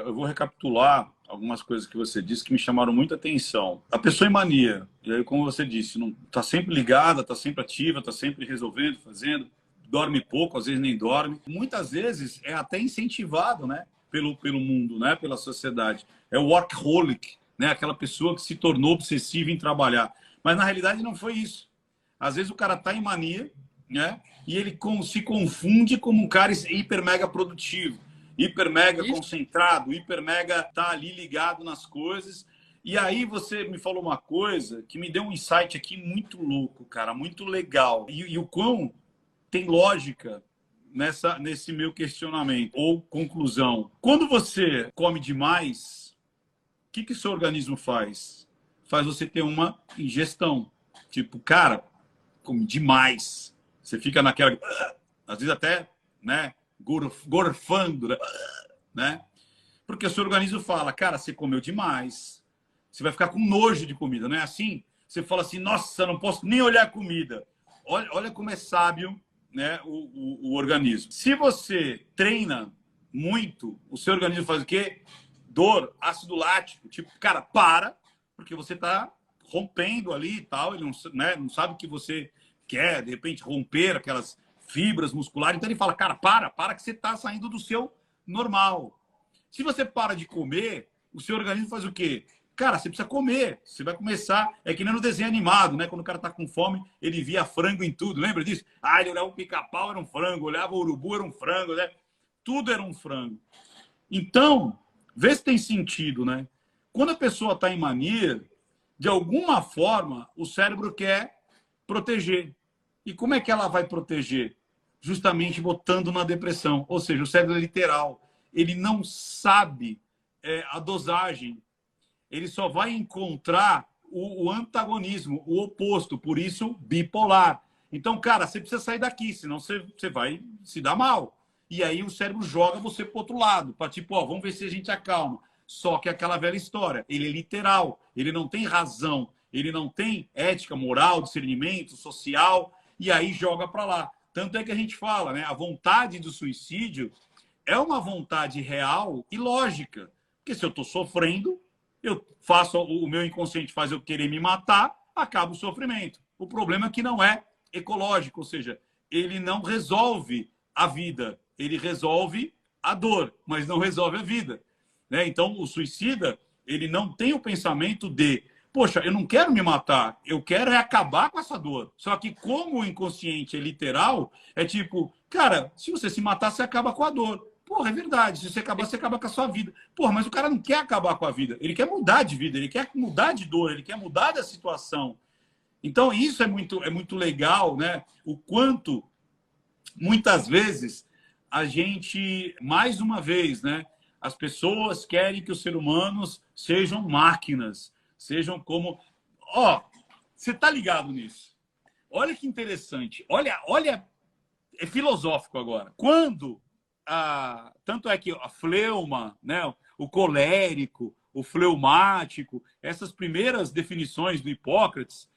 Eu vou recapitular algumas coisas que você disse que me chamaram muita atenção. A pessoa em mania, e aí, como você disse, não está sempre ligada, está sempre ativa, está sempre resolvendo, fazendo. dorme pouco, às vezes nem dorme. Muitas vezes é até incentivado, né, pelo mundo, né, pela sociedade. É o workaholic, né, aquela pessoa que se tornou obsessiva em trabalhar. Mas na realidade não foi isso. Às vezes o cara tá em mania, né, e ele se confunde como um cara hiper mega produtivo, hiper mega Isso. concentrado, hiper mega tá ali ligado nas coisas. E aí você me falou uma coisa que me deu um insight aqui muito louco, cara, muito legal. E o quão tem lógica nesse meu questionamento ou conclusão. Quando você come demais, o que seu organismo faz? Faz você ter uma ingestão. Tipo, cara, come demais. Você fica naquela... Às vezes até, né, gorfando, né? Porque o seu organismo fala, cara, você comeu demais. Você vai ficar com nojo de comida, não é assim? Você fala assim, nossa, não posso nem olhar a comida. Olha como é sábio, né, o organismo. Se você treina muito, o seu organismo faz o quê? Dor, ácido lático. Tipo, cara, para, porque você está rompendo ali e tal. Ele não, né, não sabe o que você quer, de repente, romper aquelas fibras musculares. Então ele fala, cara, para que você está saindo do seu normal. Se você para de comer, o seu organismo faz o quê? Cara, você precisa comer. Você vai começar... É que nem no desenho animado, né? Quando o cara tá com fome, ele via frango em tudo. Lembra disso? Ah, ele olhava o pica-pau, era um frango. Olhava o urubu, era um frango, né? Tudo era um frango. Então, vê se tem sentido, né? Quando a pessoa tá em mania, de alguma forma, o cérebro quer proteger. E como é que ela vai proteger? Justamente botando na depressão. Ou seja, o cérebro é literal. Ele não sabe a dosagem. Ele só vai encontrar o antagonismo, o oposto. Por isso, bipolar. Então, cara, você precisa sair daqui, senão você vai se dar mal. E aí o cérebro joga você para outro lado, para tipo, ó, vamos ver se a gente acalma. Só que é aquela velha história. Ele é literal, ele não tem razão, ele não tem ética, moral, discernimento, social, e aí joga para lá. Tanto é que a gente fala, né? A vontade do suicídio é uma vontade real e lógica. Porque se eu estou sofrendo, eu faço, o meu inconsciente faz eu querer me matar, acaba o sofrimento. O problema é que não é ecológico, ou seja, ele não resolve a vida, ele resolve a dor, mas não resolve a vida, né? Então, o suicida, ele não tem o pensamento de, poxa, eu não quero me matar, eu quero é acabar com essa dor. Só que como o inconsciente é literal, é tipo, cara, se você se matar, você acaba com a dor. Porra, é verdade. Se você acaba com a sua vida. Porra, mas o cara não quer acabar com a vida. Ele quer mudar de vida, ele quer mudar de dor, ele quer mudar da situação. Então, isso é muito legal, né? O quanto, muitas vezes, a gente, mais uma vez, né? As pessoas querem que os seres humanos sejam máquinas, sejam como... Ó, você tá ligado nisso? Olha que interessante. Olha, é filosófico agora. Quando... tanto é que a fleuma, né, o colérico, o fleumático, essas primeiras definições do Hipócrates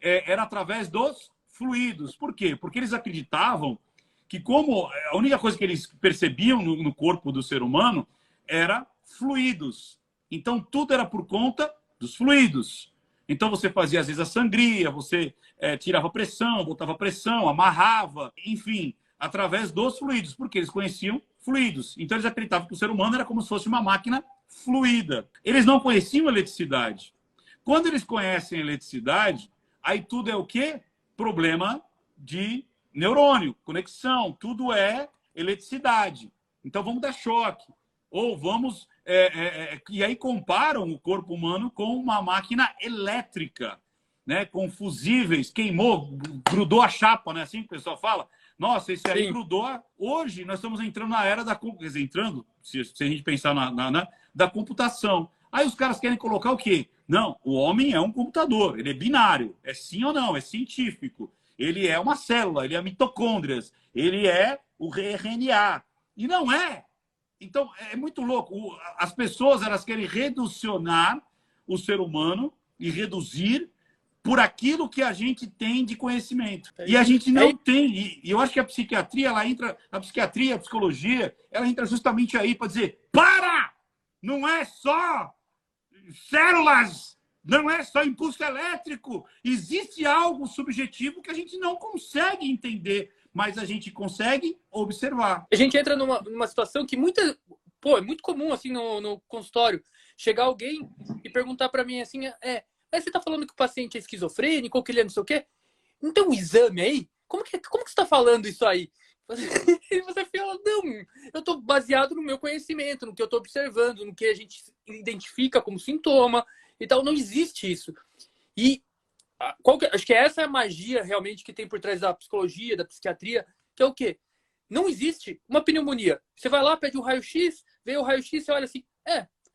era através dos fluidos. Por quê? Porque eles acreditavam que como a única coisa que eles percebiam no corpo do ser humano era fluidos. Então tudo era por conta dos fluidos. Então você fazia às vezes a sangria, você tirava pressão, botava pressão, amarrava, enfim, através dos fluidos, porque eles conheciam fluidos. Então eles acreditavam que o ser humano era como se fosse uma máquina fluida. Eles não conheciam eletricidade. Quando eles conhecem a eletricidade, aí tudo é o quê? Problema de neurônio, conexão, tudo é eletricidade. Então vamos dar choque. Ou vamos... e aí comparam o corpo humano com uma máquina elétrica, né? Com fusíveis, queimou, grudou a chapa, né? Assim que o pessoal fala. Nossa, esse aí grudou. Hoje nós estamos entrando na era da... Entrando, se a gente pensar da computação. Aí os caras querem colocar o quê? Não, o homem é um computador, ele é binário. É sim ou não, é científico. Ele é uma célula, ele é mitocôndrias, ele é o RNA. E não é. Então, é muito louco. As pessoas elas querem reducionar o ser humano e reduzir por aquilo que a gente tem de conhecimento. E a gente não tem. E eu acho que a psiquiatria, ela entra, a psiquiatria, a psicologia, ela entra justamente aí para dizer: para! Não é só células Não é só impulso elétrico. Existe algo subjetivo que a gente não consegue entender, mas a gente consegue observar. A gente entra numa situação que é muito comum assim no consultório. Chegar alguém e perguntar para mim assim, mas você tá falando que o paciente é esquizofrênico ou que ele é não sei o quê? Não tem um exame aí? Como que você está falando isso aí? E você fala, não, eu estou baseado no meu conhecimento, no que eu estou observando, no que a gente identifica como sintoma e tal. Não existe isso. E acho que essa é a magia realmente que tem por trás da psicologia, da psiquiatria, que é o quê? Não existe uma pneumonia. Você vai lá, pede um raio-x, vê o raio-x, você olha assim,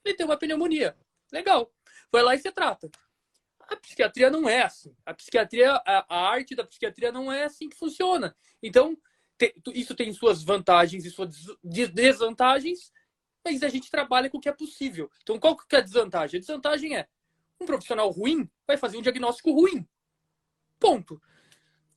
ele tem uma pneumonia. Legal. Vai lá e você trata. A psiquiatria não é assim. A psiquiatria, a arte da psiquiatria não é assim que funciona. Então, isso tem suas vantagens e suas desvantagens, mas a gente trabalha com o que é possível. Então, qual que é a desvantagem? A desvantagem é um profissional ruim vai fazer um diagnóstico ruim. Ponto.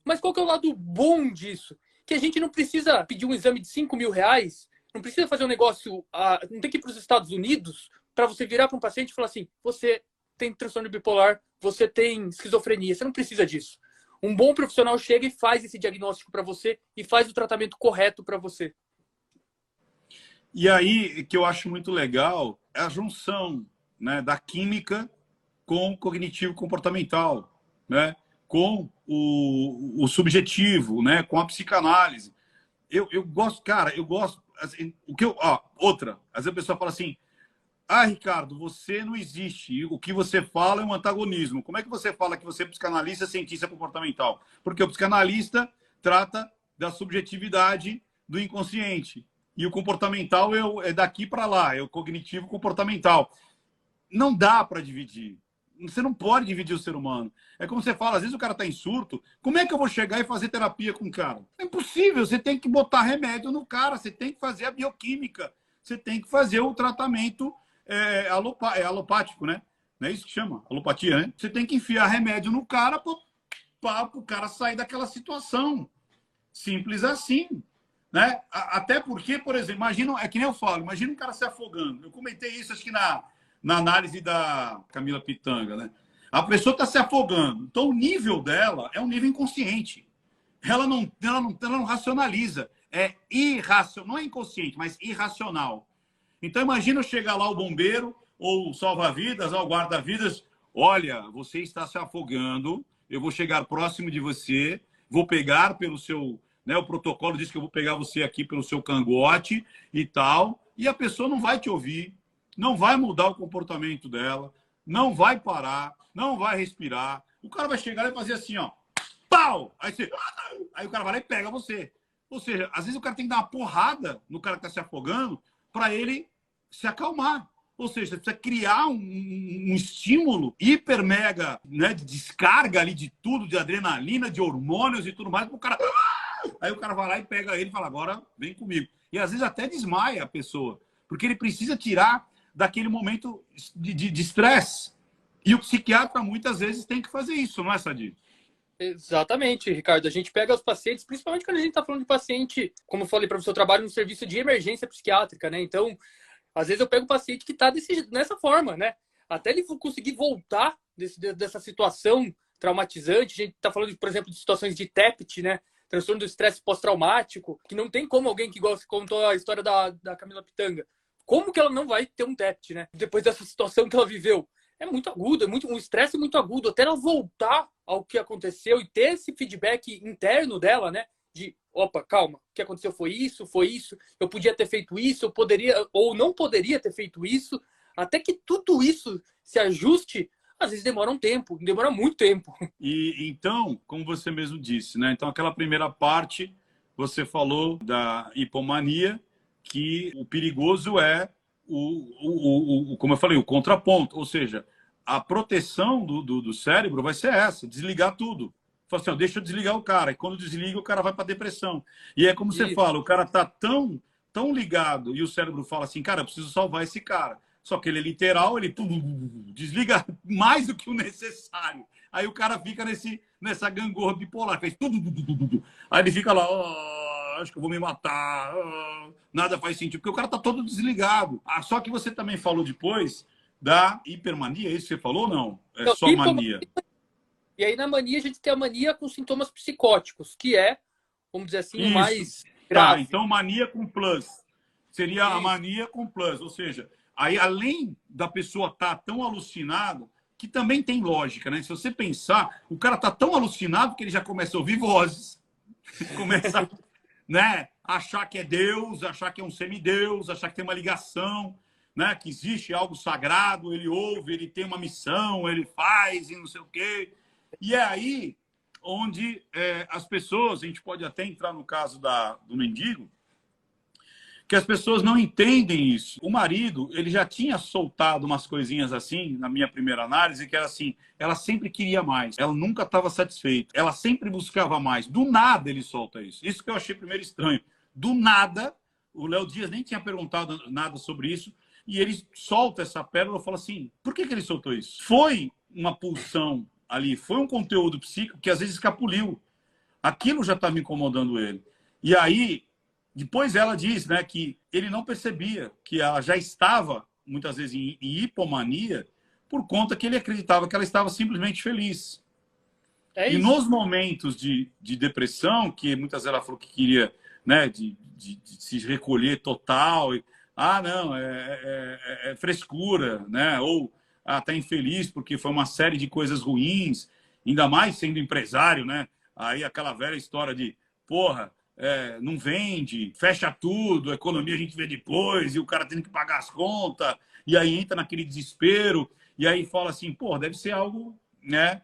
Mas qual que é o lado bom disso? Que a gente não precisa pedir um exame de 5 mil reais, não precisa fazer um negócio, não tem que ir para os Estados Unidos para você virar para um paciente e falar assim, você tem transtorno bipolar, você tem esquizofrenia, você não precisa disso. Um bom profissional chega e faz esse diagnóstico para você e faz o tratamento correto para você. E aí, que eu acho muito legal, é a junção, né, da química com o cognitivo comportamental, né, com o subjetivo, né, com a psicanálise. Eu gosto, cara, eu gosto. Assim, outra, às vezes a pessoa fala assim, Ricardo, você não existe. O que você fala é um antagonismo. Como é que você fala que você é psicanalista, cientista comportamental? Porque o psicanalista trata da subjetividade do inconsciente. E o comportamental é daqui para lá, é o cognitivo comportamental. Não dá para dividir. Você não pode dividir o ser humano. É como você fala, às vezes o cara está em surto. Como é que eu vou chegar e fazer terapia com o cara? É impossível. Você tem que botar remédio no cara, você tem que fazer a bioquímica, você tem que fazer o tratamento alopático, né? Não é isso que chama? Alopatia, né? Você tem que enfiar remédio no cara para o cara sair daquela situação. Simples assim. Né? Até porque, por exemplo, imagina, é que nem eu falo, imagina um cara se afogando. Eu comentei isso, acho que na análise da Camila Pitanga, né? A pessoa está se afogando. Então, o nível dela é um nível inconsciente. Ela não racionaliza. É irracional. Não é inconsciente, mas irracional. Então, imagina eu chegar lá, o bombeiro, ou o salva-vidas, ou o guarda-vidas. Olha, você está se afogando. Eu vou chegar próximo de você. Vou pegar pelo seu... Né, o protocolo diz que eu vou pegar você aqui pelo seu cangote e tal. E a pessoa não vai te ouvir. Não vai mudar o comportamento dela, não vai parar, não vai respirar. O cara vai chegar e fazer assim, ó, pau! Aí o cara vai lá e pega você. Ou seja, às vezes o cara tem que dar uma porrada no cara que está se afogando para ele se acalmar. Ou seja, você precisa criar um estímulo hiper mega, né, de descarga ali de tudo, de adrenalina, de hormônios e tudo mais, para o cara... Aí o cara vai lá e pega ele e fala, agora vem comigo. E às vezes até desmaia a pessoa, porque ele precisa tirar daquele momento de estresse. E o psiquiatra, muitas vezes, tem que fazer isso, não é, Sadi? Exatamente, Ricardo. A gente pega os pacientes, principalmente quando a gente está falando de paciente, como eu falei para você, eu trabalho no serviço de emergência psiquiátrica, né? Então, às vezes eu pego o paciente que está nessa forma, né? Até ele conseguir voltar dessa situação traumatizante. A gente está falando, por exemplo, de situações de TEPT, né? Transtorno do estresse pós-traumático, que não tem como alguém que igual você contou a história da Camila Pitanga. Como que ela não vai ter um TEPT, né? Depois dessa situação que ela viveu. É muito agudo, um estresse muito agudo. Até ela voltar ao que aconteceu e ter esse feedback interno dela, né? De, opa, calma, o que aconteceu foi isso, eu podia ter feito isso, eu poderia ou não poderia ter feito isso. Até que tudo isso se ajuste, às vezes demora um tempo, demora muito tempo. E então, como você mesmo disse, né? Então, aquela primeira parte, você falou da hipomania, que o perigoso é como eu falei, o contraponto. Ou seja, a proteção do cérebro vai ser essa, desligar tudo. Fala assim, ó, deixa eu desligar o cara. E quando desliga, o cara vai para depressão. E é como você fala, o cara tá tão ligado e o cérebro fala assim, cara, eu preciso salvar esse cara. Só que ele é literal, ele desliga mais do que o necessário. Aí o cara fica nessa gangorra bipolar, fez tudo. Aí ele fica lá, acho que eu vou me matar, nada faz sentido, porque o cara tá todo desligado. Só que você também falou depois da hipermania, é isso que você falou ou não? É Então, só mania? e aí na mania a gente tem a mania com sintomas psicóticos, que é, vamos dizer assim, o Isso. mais Tá, grave. então mania com plus. Seria a Isso. mania com plus. Ou seja, aí além da pessoa estar tão alucinada, que também tem lógica, né? Se você pensar, o cara tá tão alucinado que ele já começa a ouvir vozes, começa, né, a achar que é Deus, achar que é um semideus, achar que tem uma ligação, né, que existe algo sagrado, ele ouve, ele tem uma missão, ele faz e não sei o quê. E é aí onde as pessoas, a gente pode até entrar no caso do mendigo, que as pessoas não entendem isso. O marido, ele já tinha soltado umas coisinhas assim, na minha primeira análise, que era assim, ela sempre queria mais, ela nunca estava satisfeita, ela sempre buscava mais. Do nada ele solta isso. Isso que eu achei primeiro estranho. Do nada, o Léo Dias nem tinha perguntado nada sobre isso, e ele solta essa pérola e fala assim, por que ele soltou isso? Foi uma pulsão ali, foi um conteúdo psíquico que às vezes escapuliu. Aquilo já estava incomodando ele. E aí, depois ela diz, né, que ele não percebia que ela já estava, muitas vezes, em hipomania, por conta que ele acreditava que ela estava simplesmente feliz. É E isso. nos momentos de depressão, que muitas vezes ela falou que queria, né, de se recolher total, não, é frescura, né, ou tá infeliz porque foi uma série de coisas ruins, ainda mais sendo empresário, né, aí aquela velha história de, porra, não vende, fecha tudo, a economia a gente vê depois, e o cara tendo que pagar as contas, e aí entra naquele desespero, e aí fala assim, pô, deve ser algo, né,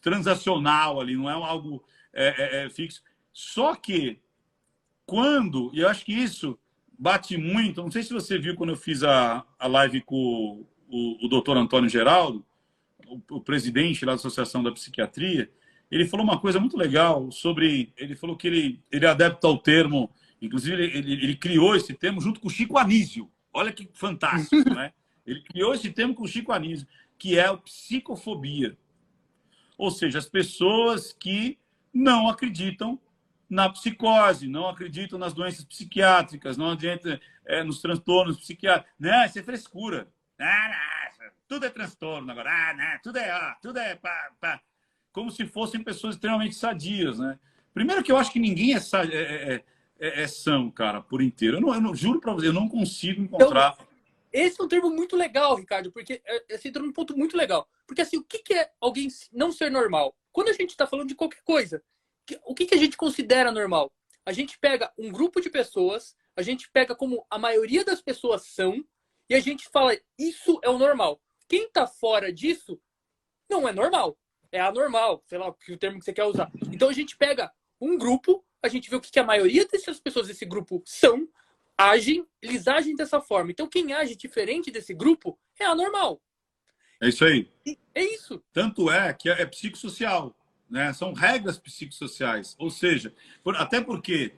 transacional ali, não é algo fixo. Só que quando, e eu acho que isso bate muito, não sei se você viu quando eu fiz a live com o doutor Antônio Geraldo, o presidente lá da Associação da Psiquiatria, ele falou uma coisa muito legal sobre, ele falou que ele é adepto ao termo, inclusive ele criou esse termo junto com o Chico Anísio, olha que fantástico, né? Ele criou esse termo com o Chico Anísio, que é a psicofobia. Ou seja, as pessoas que não acreditam na psicose, não acreditam nas doenças psiquiátricas, não acreditam nos transtornos psiquiátricos. Não, isso é frescura. Tudo é transtorno agora. Não, tudo é como se fossem pessoas extremamente sadias, né? Primeiro que eu acho que ninguém é são, cara, por inteiro. Eu não juro para você, eu não consigo Então, encontrar. esse é um termo muito legal, Ricardo, porque esse entra num ponto muito legal. Porque assim, o que é alguém não ser normal? Quando a gente está falando de qualquer coisa, o que a gente considera normal? A gente pega um grupo de pessoas, a gente pega como a maioria das pessoas são, e a gente fala, isso é o normal. Quem está fora disso não é normal. É anormal, sei lá o termo que você quer usar. Então a gente pega um grupo, a gente vê o que a maioria dessas pessoas desse grupo são, agem, eles agem dessa forma. Então quem age diferente desse grupo é anormal. É isso aí. E é isso. Tanto é que é psicossocial, né? São regras psicossociais. Ou seja, até porque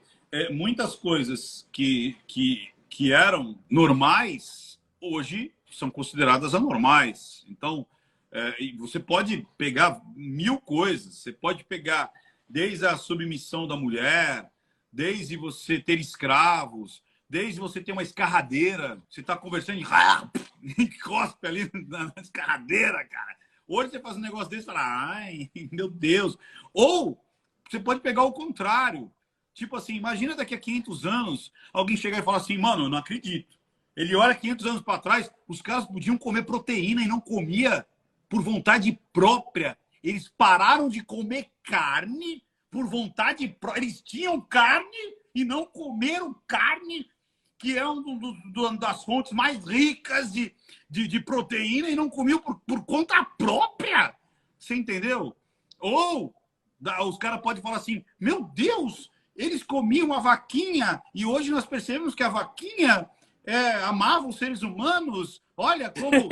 muitas coisas que eram normais, hoje são consideradas anormais. Então, você pode pegar mil coisas. Você pode pegar desde a submissão da mulher, desde você ter escravos, desde você ter uma escarradeira, você está conversando e cospe ali na escarradeira, cara. Hoje você faz um negócio desse e fala, ai, meu Deus. Ou você pode pegar o contrário. Tipo assim, imagina daqui a 500 anos alguém chegar e falar assim, mano, eu não acredito. Ele olha 500 anos para trás, os caras podiam comer proteína e não comia por vontade própria. Eles pararam de comer carne por vontade própria. Eles tinham carne e não comeram carne, que é uma das fontes mais ricas de proteína, e não comiam por conta própria. Você entendeu? Ou os caras podem falar assim, meu Deus, eles comiam a vaquinha e hoje nós percebemos que a vaquinha amava os seres humanos. Olha como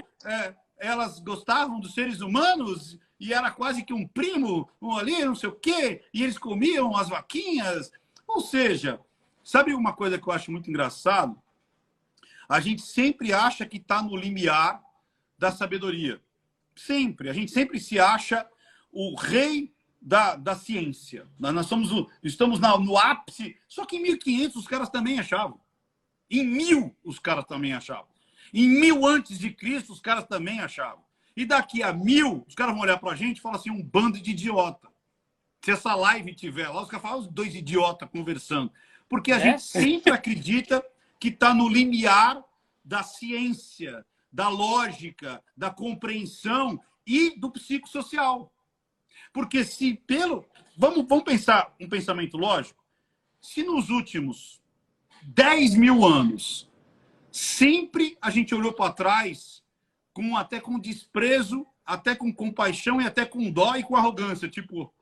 elas gostavam dos seres humanos e era quase que um primo, ali, não sei o quê, e eles comiam as vaquinhas. Ou seja, sabe uma coisa que eu acho muito engraçado? A gente sempre acha que está no limiar da sabedoria. Sempre. A gente sempre se acha o rei da ciência. Nós estamos no ápice. Só que em 1500 os caras também achavam. Em 1000 os caras também achavam. Em 1000 antes de Cristo, os caras também achavam. E daqui a 1000, os caras vão olhar pra gente e falar assim, um bando de idiota. Se essa live tiver lá, os caras falam, os dois idiotas conversando. Porque a gente sempre acredita que está no limiar da ciência, da lógica, da compreensão e do psicossocial. Porque se pelo... Vamos pensar um pensamento lógico? Se nos últimos 10.000 anos sempre a gente olhou para trás até com desprezo, até com compaixão e até com dó e com arrogância, tipo,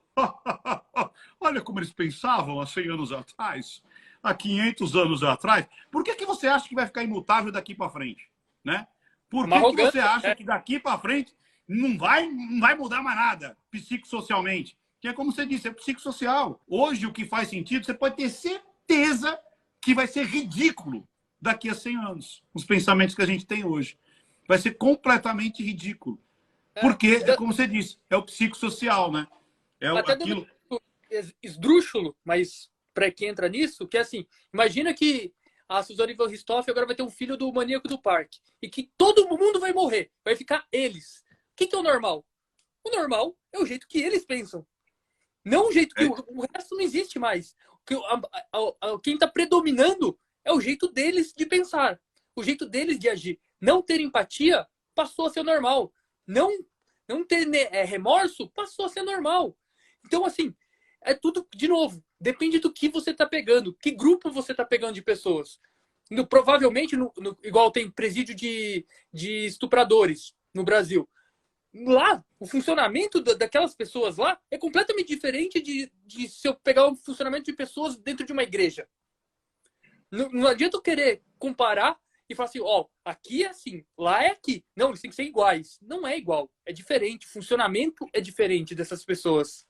olha como eles pensavam há 100 anos atrás, há 500 anos atrás. Por que você acha que vai ficar imutável daqui para frente? Né? Por que você acha que daqui para frente não vai mudar mais nada psicossocialmente? Que é como você disse, é psicossocial. Hoje o que faz sentido, você pode ter certeza que vai ser ridículo daqui a 100 anos. Os pensamentos que a gente tem hoje. Vai ser completamente ridículo. Porque, é como você disse, é o psicossocial, né? É aquilo... esdrúxulo, mas para quem entra nisso, que é assim, imagina que a Suzane von Richthofen agora vai ter um filho do maníaco do parque e que todo mundo vai morrer, vai ficar eles. O que é o normal? O normal é o jeito que eles pensam. Não o jeito que o resto não existe mais. Quem está predominando é o jeito deles de pensar, o jeito deles de agir. Não ter empatia passou a ser normal. Não ter remorso passou a ser normal. Então, assim, é tudo, de novo, depende do que você está pegando, que grupo você está pegando de pessoas. Provavelmente, igual tem presídio de estupradores no Brasil. Lá, o funcionamento daquelas pessoas lá é completamente diferente de se eu pegar o funcionamento de pessoas dentro de uma igreja. Não adianta eu querer comparar e falar assim, ó, aqui é assim, lá é aqui. Não, eles têm que ser iguais. Não é igual, é diferente. O funcionamento é diferente dessas pessoas.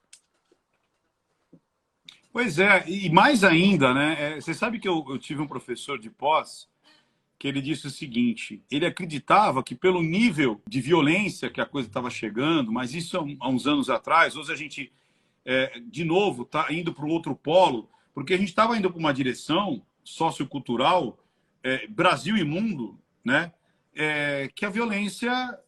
Pois é, e mais ainda, né? Você sabe que eu tive um professor de pós que ele disse o seguinte, ele acreditava que pelo nível de violência que a coisa estava chegando, mas isso há uns anos atrás, hoje a gente, de novo, está indo para o outro polo, porque a gente estava indo para uma direção sociocultural, Brasil e mundo, né? Que a violência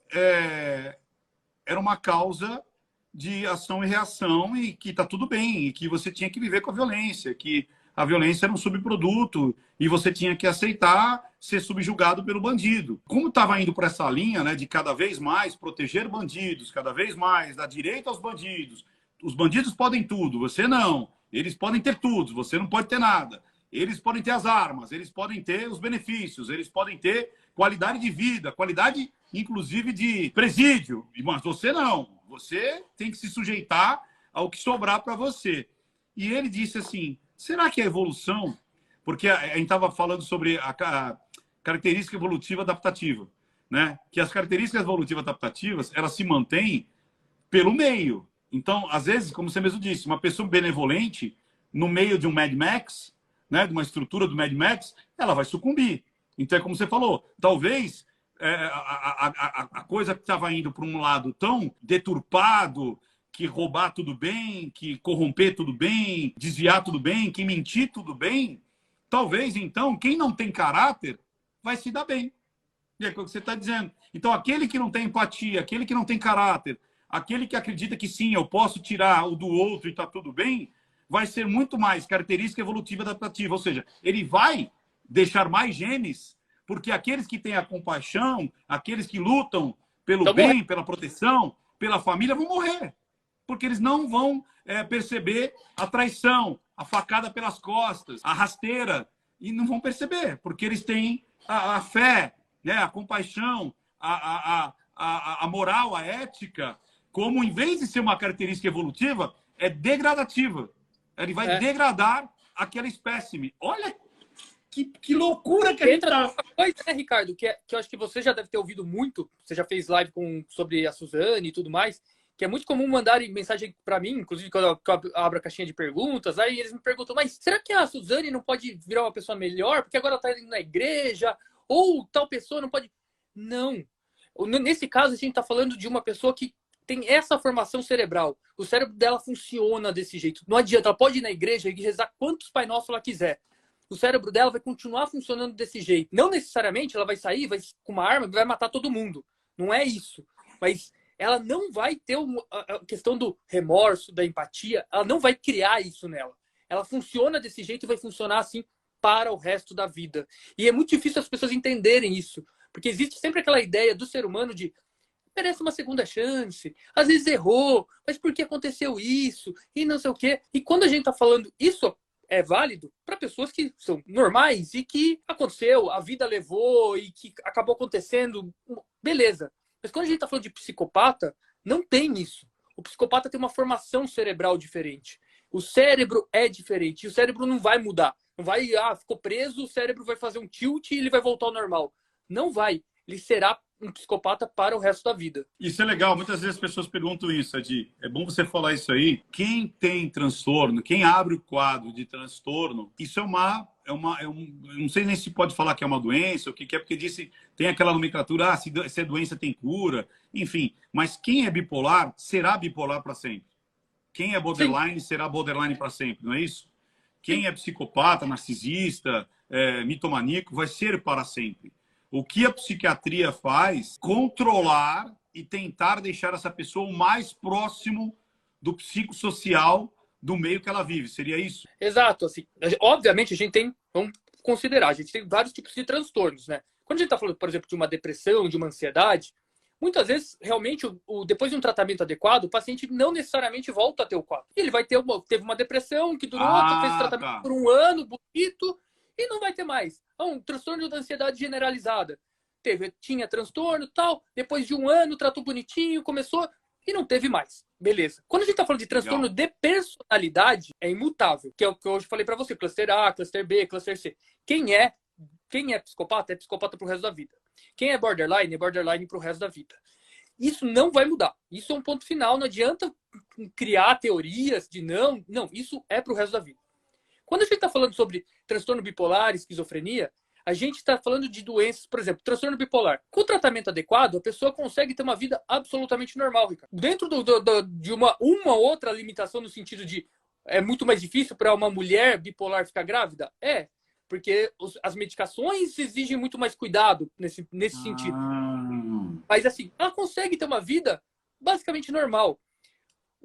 era uma causa de ação e reação e que está tudo bem, e que você tinha que viver com a violência, que a violência era um subproduto e você tinha que aceitar ser subjugado pelo bandido. Como estava indo para essa linha, né, de cada vez mais proteger bandidos, cada vez mais dar direito aos bandidos. Os bandidos podem tudo, você não. Eles podem ter tudo, você não pode ter nada. Eles podem ter as armas, eles podem ter os benefícios, eles podem ter qualidade de vida, qualidade, inclusive, de presídio. Mas você não. Você tem que se sujeitar ao que sobrar para você. E ele disse assim, será que a evolução... Porque a gente estava falando sobre a característica evolutiva adaptativa, né? Que as características evolutivas adaptativas, elas se mantêm pelo meio. Então, às vezes, como você mesmo disse, uma pessoa benevolente, no meio de um Mad Max, né, de uma estrutura do Mad Max, ela vai sucumbir. Então, é como você falou, talvez a coisa que estava indo para um lado tão deturpado, que roubar tudo bem, que corromper tudo bem, desviar tudo bem, que mentir tudo bem, talvez, então, quem não tem caráter vai se dar bem. E é o que você está dizendo. Então, aquele que não tem empatia, aquele que não tem caráter, aquele que acredita que sim, eu posso tirar o do outro e está tudo bem, vai ser muito mais característica evolutiva adaptativa. Ou seja, ele vai deixar mais genes, porque aqueles que têm a compaixão, aqueles que lutam pelo bem, pela proteção, pela família, vão morrer. Porque eles não vão perceber a traição, a facada pelas costas, a rasteira, e não vão perceber, porque eles têm a fé, né, a compaixão, a moral, a ética, como, em vez de ser uma característica evolutiva, é degradativa. Ele vai degradar aquela espécime. Olha que loucura que a gente tá... Coisa, né, Ricardo? Que eu acho que você já deve ter ouvido muito, você já fez live sobre a Suzane e tudo mais, que é muito comum mandarem mensagem para mim, inclusive quando eu abro a caixinha de perguntas, aí eles me perguntam, mas será que a Suzane não pode virar uma pessoa melhor, porque agora está indo na igreja, ou tal pessoa não pode... Não. Nesse caso, a gente está falando de uma pessoa que tem essa formação cerebral. O cérebro dela funciona desse jeito. Não adianta, ela pode ir na igreja e rezar quantos Pai Nosso ela quiser. o cérebro dela vai continuar funcionando desse jeito. Não necessariamente ela vai sair, vai com uma arma e vai matar todo mundo. Não é isso. Mas ela não vai ter a questão do remorso, da empatia, ela não vai criar isso nela. Ela funciona desse jeito e vai funcionar assim para o resto da vida. E é muito difícil as pessoas entenderem isso. Porque existe sempre aquela ideia do ser humano de merece uma segunda chance, às vezes errou, mas por que aconteceu isso? E não sei o quê. E quando a gente está falando isso é válido para pessoas que são normais e que aconteceu, a vida levou e que acabou acontecendo, beleza. Mas quando a gente está falando de psicopata, não tem isso. O psicopata tem uma formação cerebral diferente. O cérebro é diferente. E o cérebro não vai mudar. Não vai, ficou preso, o cérebro vai fazer um tilt e ele vai voltar ao normal. Não vai. Ele será um psicopata para o resto da vida. Isso é legal. Muitas vezes as pessoas perguntam isso, Adi. É bom você falar isso aí. Quem tem transtorno, quem abre o quadro de transtorno, isso não sei nem se pode falar que é uma doença, o que é, porque disse, tem aquela nomenclatura, se é doença tem cura, enfim. Mas quem é bipolar, será bipolar para sempre. Quem é borderline, Sim. será borderline para sempre, não é isso? Quem é psicopata, narcisista, mitomaníaco, vai ser para sempre. O que a psiquiatria faz? Controlar e tentar deixar essa pessoa o mais próximo do psicossocial do meio que ela vive. Seria isso? Exato. Assim, obviamente, a gente tem, vamos considerar, a gente tem vários tipos de transtornos, né? Quando a gente está falando, por exemplo, de uma depressão, de uma ansiedade, muitas vezes, realmente, depois de um tratamento adequado, o paciente não necessariamente volta a ter o quadro. Ele vai ter teve uma depressão que durou, fez tratamento por um ano, bonito, e não vai ter mais. Um transtorno da ansiedade generalizada. Tinha transtorno e tal, depois de um ano tratou bonitinho, começou e não teve mais. Beleza. Quando a gente está falando de transtorno de personalidade, é imutável, que é o que eu hoje falei para você, cluster A, cluster B, cluster C. Quem é psicopata pro resto da vida. Quem é borderline pro resto da vida. Isso não vai mudar. Isso é um ponto final, não adianta criar teorias de não, isso é pro resto da vida. Quando a gente está falando sobre transtorno bipolar, esquizofrenia, a gente está falando de doenças, por exemplo, transtorno bipolar. Com o tratamento adequado, a pessoa consegue ter uma vida absolutamente normal, Ricardo. Dentro de uma outra limitação no sentido de é muito mais difícil para uma mulher bipolar ficar grávida? É, porque as medicações exigem muito mais cuidado nesse sentido. Mas assim, ela consegue ter uma vida basicamente normal.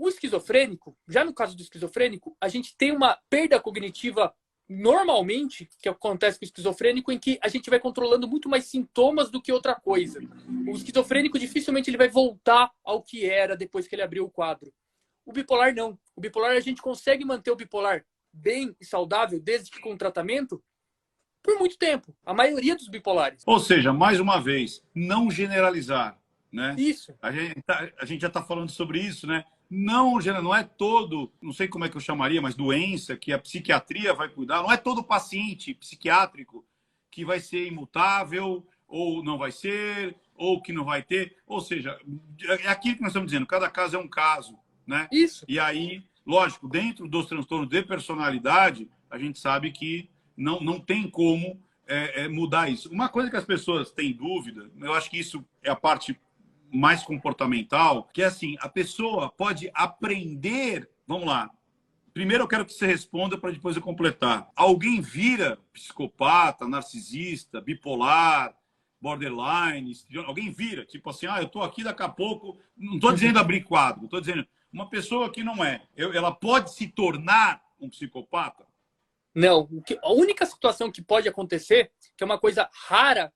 O esquizofrênico, já no caso do esquizofrênico, a gente tem uma perda cognitiva normalmente, que acontece com o esquizofrênico, em que a gente vai controlando muito mais sintomas do que outra coisa. O esquizofrênico dificilmente ele vai voltar ao que era depois que ele abriu o quadro. O bipolar não. O bipolar a gente consegue manter o bipolar bem e saudável desde que com o tratamento por muito tempo. A maioria dos bipolares. Ou seja, mais uma vez, não generalizar, né? Isso. A gente já está falando sobre isso, né? Não é todo, não sei como é que eu chamaria, mas doença que a psiquiatria vai cuidar. Não é todo paciente psiquiátrico que vai ser imutável, ou não vai ser, ou que não vai ter. Ou seja, é aquilo que nós estamos dizendo, cada caso é um caso, né? Isso. E aí, lógico, dentro dos transtornos de personalidade, a gente sabe que não tem como mudar isso. Uma coisa que as pessoas têm dúvida, eu acho que isso é a parte mais comportamental, que é assim, a pessoa pode aprender, vamos lá, primeiro eu quero que você responda para depois eu completar. Alguém vira psicopata, narcisista, bipolar, borderline, alguém vira, tipo assim, eu tô aqui daqui a pouco, não estou dizendo abrir quadro, estou dizendo, uma pessoa que não é, ela pode se tornar um psicopata? Não, a única situação que pode acontecer, que é uma coisa rara,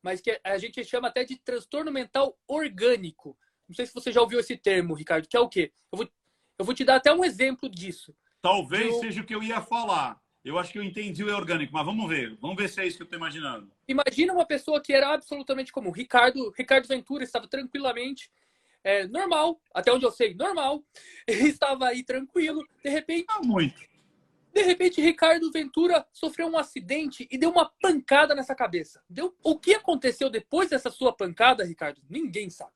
mas que a gente chama até de transtorno mental orgânico. Não sei se você já ouviu esse termo, Ricardo, que é o quê? Eu vou te dar até um exemplo disso. Talvez seja o que eu ia falar. Eu acho que eu entendi o orgânico, mas vamos ver. Vamos ver se é isso que eu estou imaginando. Imagina uma pessoa que era absolutamente comum. Ricardo Ventura estava tranquilamente, normal, até onde eu sei, normal. Ele estava aí tranquilo. De repente... muito. De repente, Ricardo Ventura sofreu um acidente e deu uma pancada nessa cabeça. O que aconteceu depois dessa sua pancada, Ricardo? Ninguém sabe.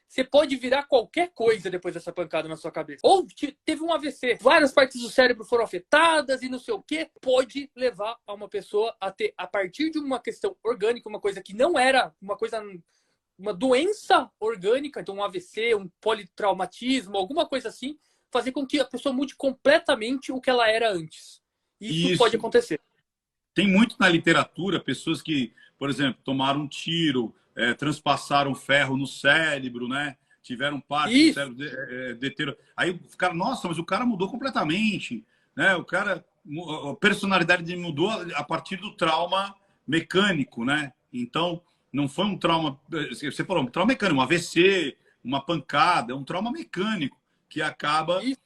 Você pode virar qualquer coisa depois dessa pancada na sua cabeça. Ou teve um AVC, várias partes do cérebro foram afetadas e não sei o quê. Pode levar a uma pessoa a ter, a partir de uma questão orgânica, uma coisa que não era uma doença orgânica, então um AVC, um politraumatismo, alguma coisa assim, fazer com que a pessoa mude completamente o que ela era antes. Isso pode acontecer. tem muito na literatura pessoas que, por exemplo, tomaram um tiro, transpassaram ferro no cérebro, né? Tiveram parte do Isso, cérebro deteriorado. Aí o cara, nossa, mas o cara mudou completamente, né? O cara, a personalidade dele mudou a partir do trauma mecânico, né? Então, não foi um trauma, você falou, um trauma mecânico, um AVC, uma pancada, é um trauma mecânico que acaba isso.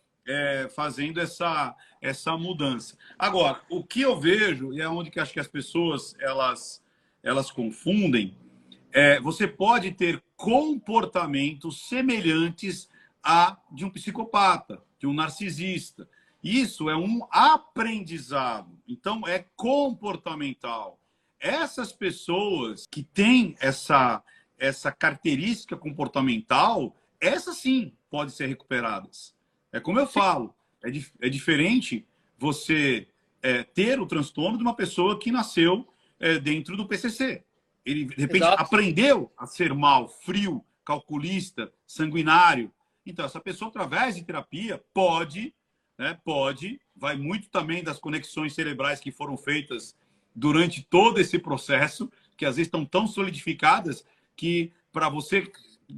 fazendo essa mudança. Agora, o que eu vejo, e é onde que acho que as pessoas elas confundem, você pode ter comportamentos semelhantes a de um psicopata, de um narcisista. Isso é um aprendizado. Então, é comportamental. Essas pessoas que têm essa característica comportamental, essas sim podem ser recuperadas. É como eu falo, é diferente você ter o transtorno de uma pessoa que nasceu dentro do PCC. Ele, de repente, Exato. aprendeu a ser mal, frio, calculista, sanguinário. Então, essa pessoa, através de terapia, vai muito também das conexões cerebrais que foram feitas durante todo esse processo, que às vezes estão tão solidificadas que para você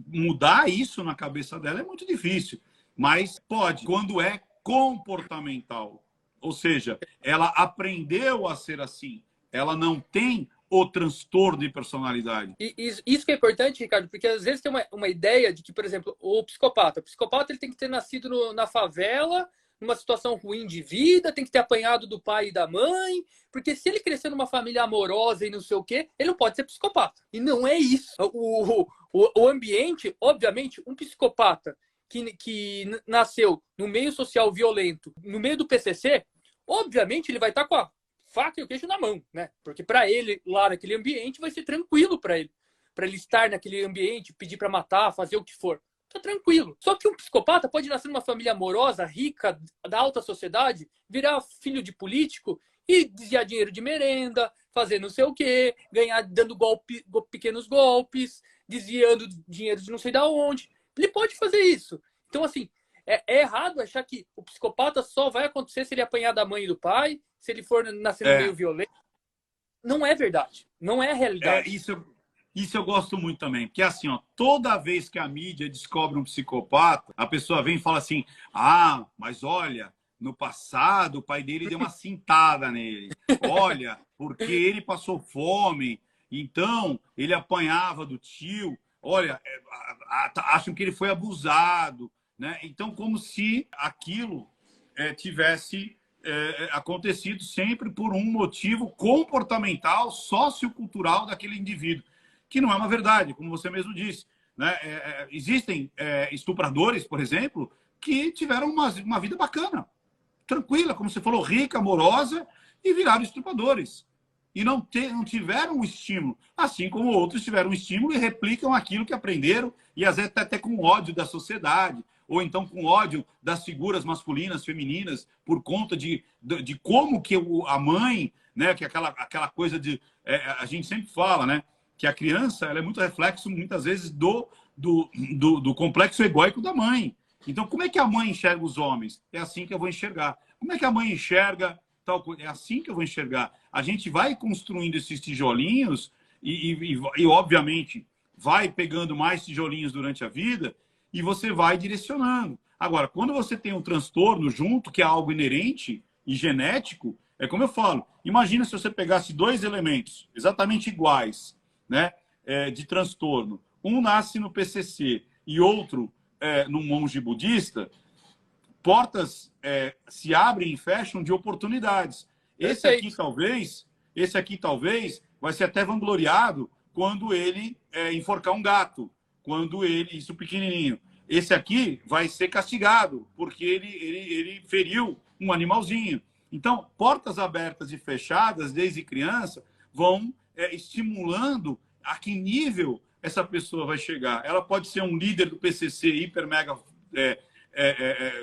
mudar isso na cabeça dela é muito difícil. Mas pode, quando é comportamental. Ou seja, ela aprendeu a ser assim. Ela não tem o transtorno de personalidade. E isso que é importante, Ricardo, porque às vezes tem uma ideia de que, por exemplo, o psicopata ele tem que ter nascido na favela, numa situação ruim de vida, tem que ter apanhado do pai e da mãe, porque se ele crescer numa família amorosa e não sei o quê, ele não pode ser psicopata. E não é isso. O ambiente, obviamente, um psicopata que nasceu no meio social violento, no meio do PCC, obviamente ele vai estar com a faca e o queijo na mão, né? Porque para ele, lá naquele ambiente, vai ser tranquilo para ele estar naquele ambiente, pedir para matar, fazer o que for. Tá tranquilo. Só que um psicopata pode nascer numa família amorosa, rica, da alta sociedade, virar filho de político e desviar dinheiro de merenda, fazer não sei o quê, ganhar dando pequenos golpes, desviando dinheiro de não sei da onde. Ele pode fazer isso. Então, assim, é errado achar que o psicopata só vai acontecer se ele apanhar da mãe e do pai, se ele for nascer no meio violento. Não é verdade. Não é a realidade. Isso eu gosto muito também. Porque assim, ó, toda vez que a mídia descobre um psicopata, a pessoa vem e fala assim, ah, mas olha, no passado o pai dele deu uma cintada nele. Olha, porque ele passou fome, então ele apanhava do tio. Olha, acham que ele foi abusado, né? Então, como se aquilo tivesse acontecido sempre por um motivo comportamental, sociocultural daquele indivíduo, que não é uma verdade, como você mesmo disse, né? Existem estupradores, por exemplo, que tiveram uma vida bacana, tranquila, como você falou, rica, amorosa, e viraram estupradores. E não tiveram um estímulo, assim como outros tiveram um estímulo e replicam aquilo que aprenderam, e às vezes até com ódio da sociedade, ou então com ódio das figuras masculinas, femininas, por conta de como que a mãe, né, que aquela coisa de... a gente sempre fala, né, que a criança ela é muito reflexo, muitas vezes, do complexo egóico da mãe. Então, como é que a mãe enxerga os homens? É assim que eu vou enxergar. Como é que a mãe enxerga tal coisa? É assim que eu vou enxergar. A gente vai construindo esses tijolinhos e obviamente, vai pegando mais tijolinhos durante a vida e você vai direcionando. Agora, quando você tem um transtorno junto, que é algo inerente e genético, é como eu falo, imagina se você pegasse dois elementos exatamente iguais, né, de transtorno. Um nasce no PCC e outro num monge budista, portas se abrem e fecham de oportunidades. Esse aqui talvez vai ser até vangloriado quando ele enforcar um gato, quando ele, isso pequenininho. Esse aqui vai ser castigado, porque ele feriu um animalzinho. Então, portas abertas e fechadas, desde criança, vão estimulando a que nível essa pessoa vai chegar. Ela pode ser um líder do PCC hiper mega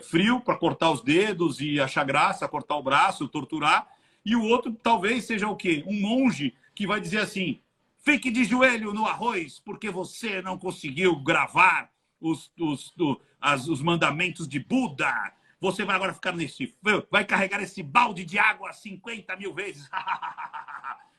frio para cortar os dedos e achar graça, cortar o braço, torturar. E o outro talvez seja o quê? Um monge que vai dizer assim, fique de joelho no arroz porque você não conseguiu gravar os mandamentos de Buda. você vai agora ficar nesse, vai carregar esse balde de água 50 mil vezes.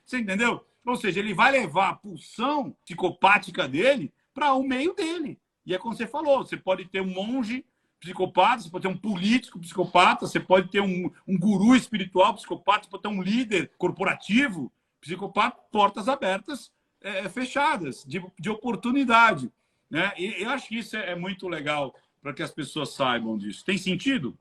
Você entendeu? Ou seja, ele vai levar a pulsão psicopática dele para o meio dele. E é como você falou, você pode ter um monge psicopata, você pode ter um político psicopata, você pode ter um guru espiritual psicopata, você pode ter um líder corporativo psicopata, portas abertas, fechadas, de oportunidade. Né? E eu acho que isso é muito legal para que as pessoas saibam disso. Tem sentido?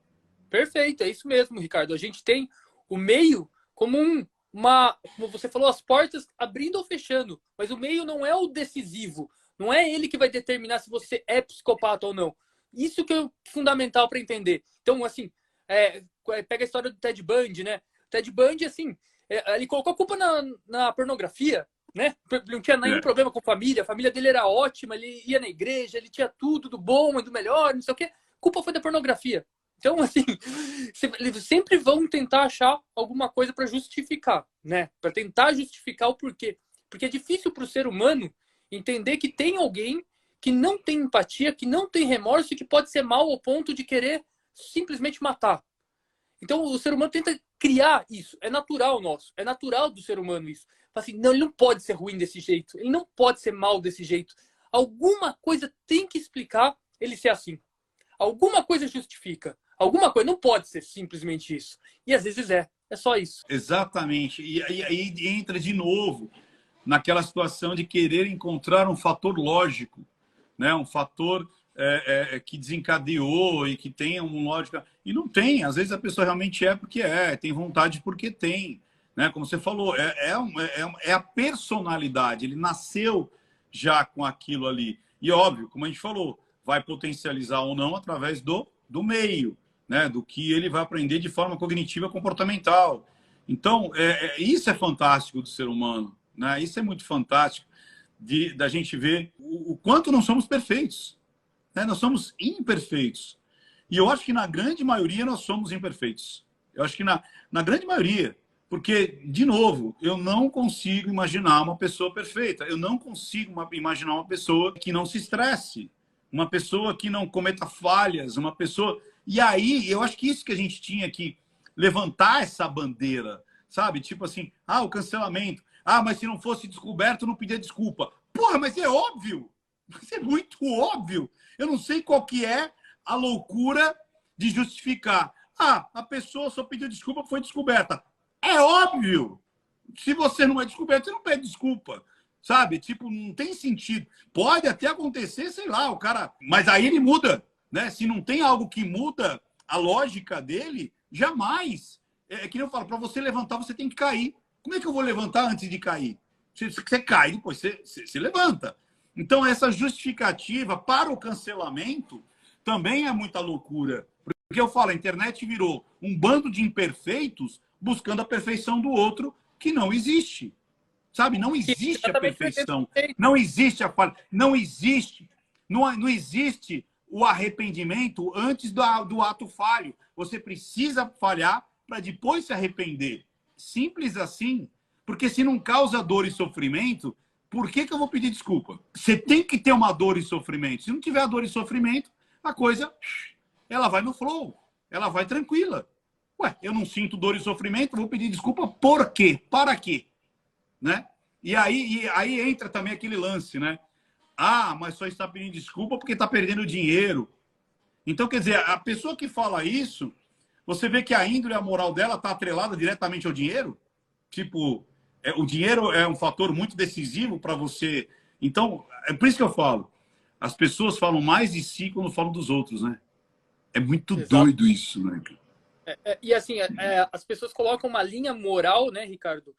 Perfeito, é isso mesmo, Ricardo. A gente tem o meio como como você falou, as portas abrindo ou fechando, mas o meio não é o decisivo, não é ele que vai determinar se você é psicopata ou não. Isso que é fundamental para entender. Então, assim, pega a história do Ted Bundy, né? O Ted Bundy, assim, ele colocou a culpa na pornografia, né? Não tinha nenhum problema com a família dele era ótima, ele ia na igreja, ele tinha tudo do bom e do melhor, não sei o quê. A culpa foi da pornografia. Então, assim, eles sempre vão tentar achar alguma coisa para justificar, né? Para tentar justificar o porquê. Porque é difícil para o ser humano entender que tem alguém que não tem empatia, que não tem remorso e que pode ser mal ao ponto de querer simplesmente matar. Então, o ser humano tenta criar isso. É natural nosso. É natural do ser humano isso. Fala assim, não, ele não pode ser ruim desse jeito. Ele não pode ser mal desse jeito. Alguma coisa tem que explicar ele ser assim. Alguma coisa justifica. Alguma coisa. Não pode ser simplesmente isso. E às vezes é. É só isso. Exatamente. E aí entra de novo naquela situação de querer encontrar um fator lógico, né? Um fator que desencadeou e que tenha uma lógica. E não tem. Às vezes a pessoa realmente é porque tem vontade porque tem. Né? Como você falou, é a personalidade. Ele nasceu já com aquilo ali. E óbvio, como a gente falou, vai potencializar ou não através do meio, né? Do que ele vai aprender de forma cognitiva comportamental. Então, isso é fantástico do ser humano, né? Isso é muito fantástico da gente ver o quanto não somos perfeitos, né? Nós somos imperfeitos. E eu acho que na grande maioria nós somos imperfeitos. Eu acho que na grande maioria. Porque, de novo, eu não consigo imaginar uma pessoa perfeita. Eu não consigo imaginar uma pessoa que não se estresse. Uma pessoa que não cometa falhas. Uma pessoa... E aí, eu acho que isso que a gente tinha que levantar essa bandeira. Sabe? Tipo assim, o cancelamento. Mas se não fosse descoberto, não pedia desculpa. Porra, mas é óbvio. Mas é muito óbvio. Eu não sei qual que é a loucura de justificar. A pessoa só pediu desculpa, foi descoberta. É óbvio. Se você não é descoberto, você não pede desculpa. Sabe? Tipo, não tem sentido. Pode até acontecer, sei lá, o cara... Mas aí ele muda, né? Se não tem algo que muda a lógica dele, jamais. É que eu falo, para você levantar, você tem que cair. Como é que eu vou levantar antes de cair? Você cai, depois você levanta. Então, essa justificativa para o cancelamento também é muita loucura. Porque eu falo, a internet virou um bando de imperfeitos buscando a perfeição do outro, que não existe. Sabe? Não existe a perfeição. Não existe a falha. Não existe. Não existe o arrependimento antes do ato falho. Você precisa falhar para depois se arrepender. Simples assim. Porque se não causa dor e sofrimento, por que eu vou pedir desculpa? Você tem que ter uma dor e sofrimento. Se não tiver dor e sofrimento, a coisa, ela vai no flow. Ela vai tranquila. Eu não sinto dor e sofrimento, vou pedir desculpa por quê? Para quê? Né? E aí entra também aquele lance, né? Mas só está pedindo desculpa porque está perdendo dinheiro. Então, quer dizer, a pessoa que fala isso, você vê que a índole e a moral dela está atrelada diretamente ao dinheiro? Tipo, o dinheiro é um fator muito decisivo para você. Então, é por isso que eu falo. As pessoas falam mais de si quando falam dos outros, né? É muito doido isso, né? E assim, as pessoas colocam uma linha moral, né, Ricardo?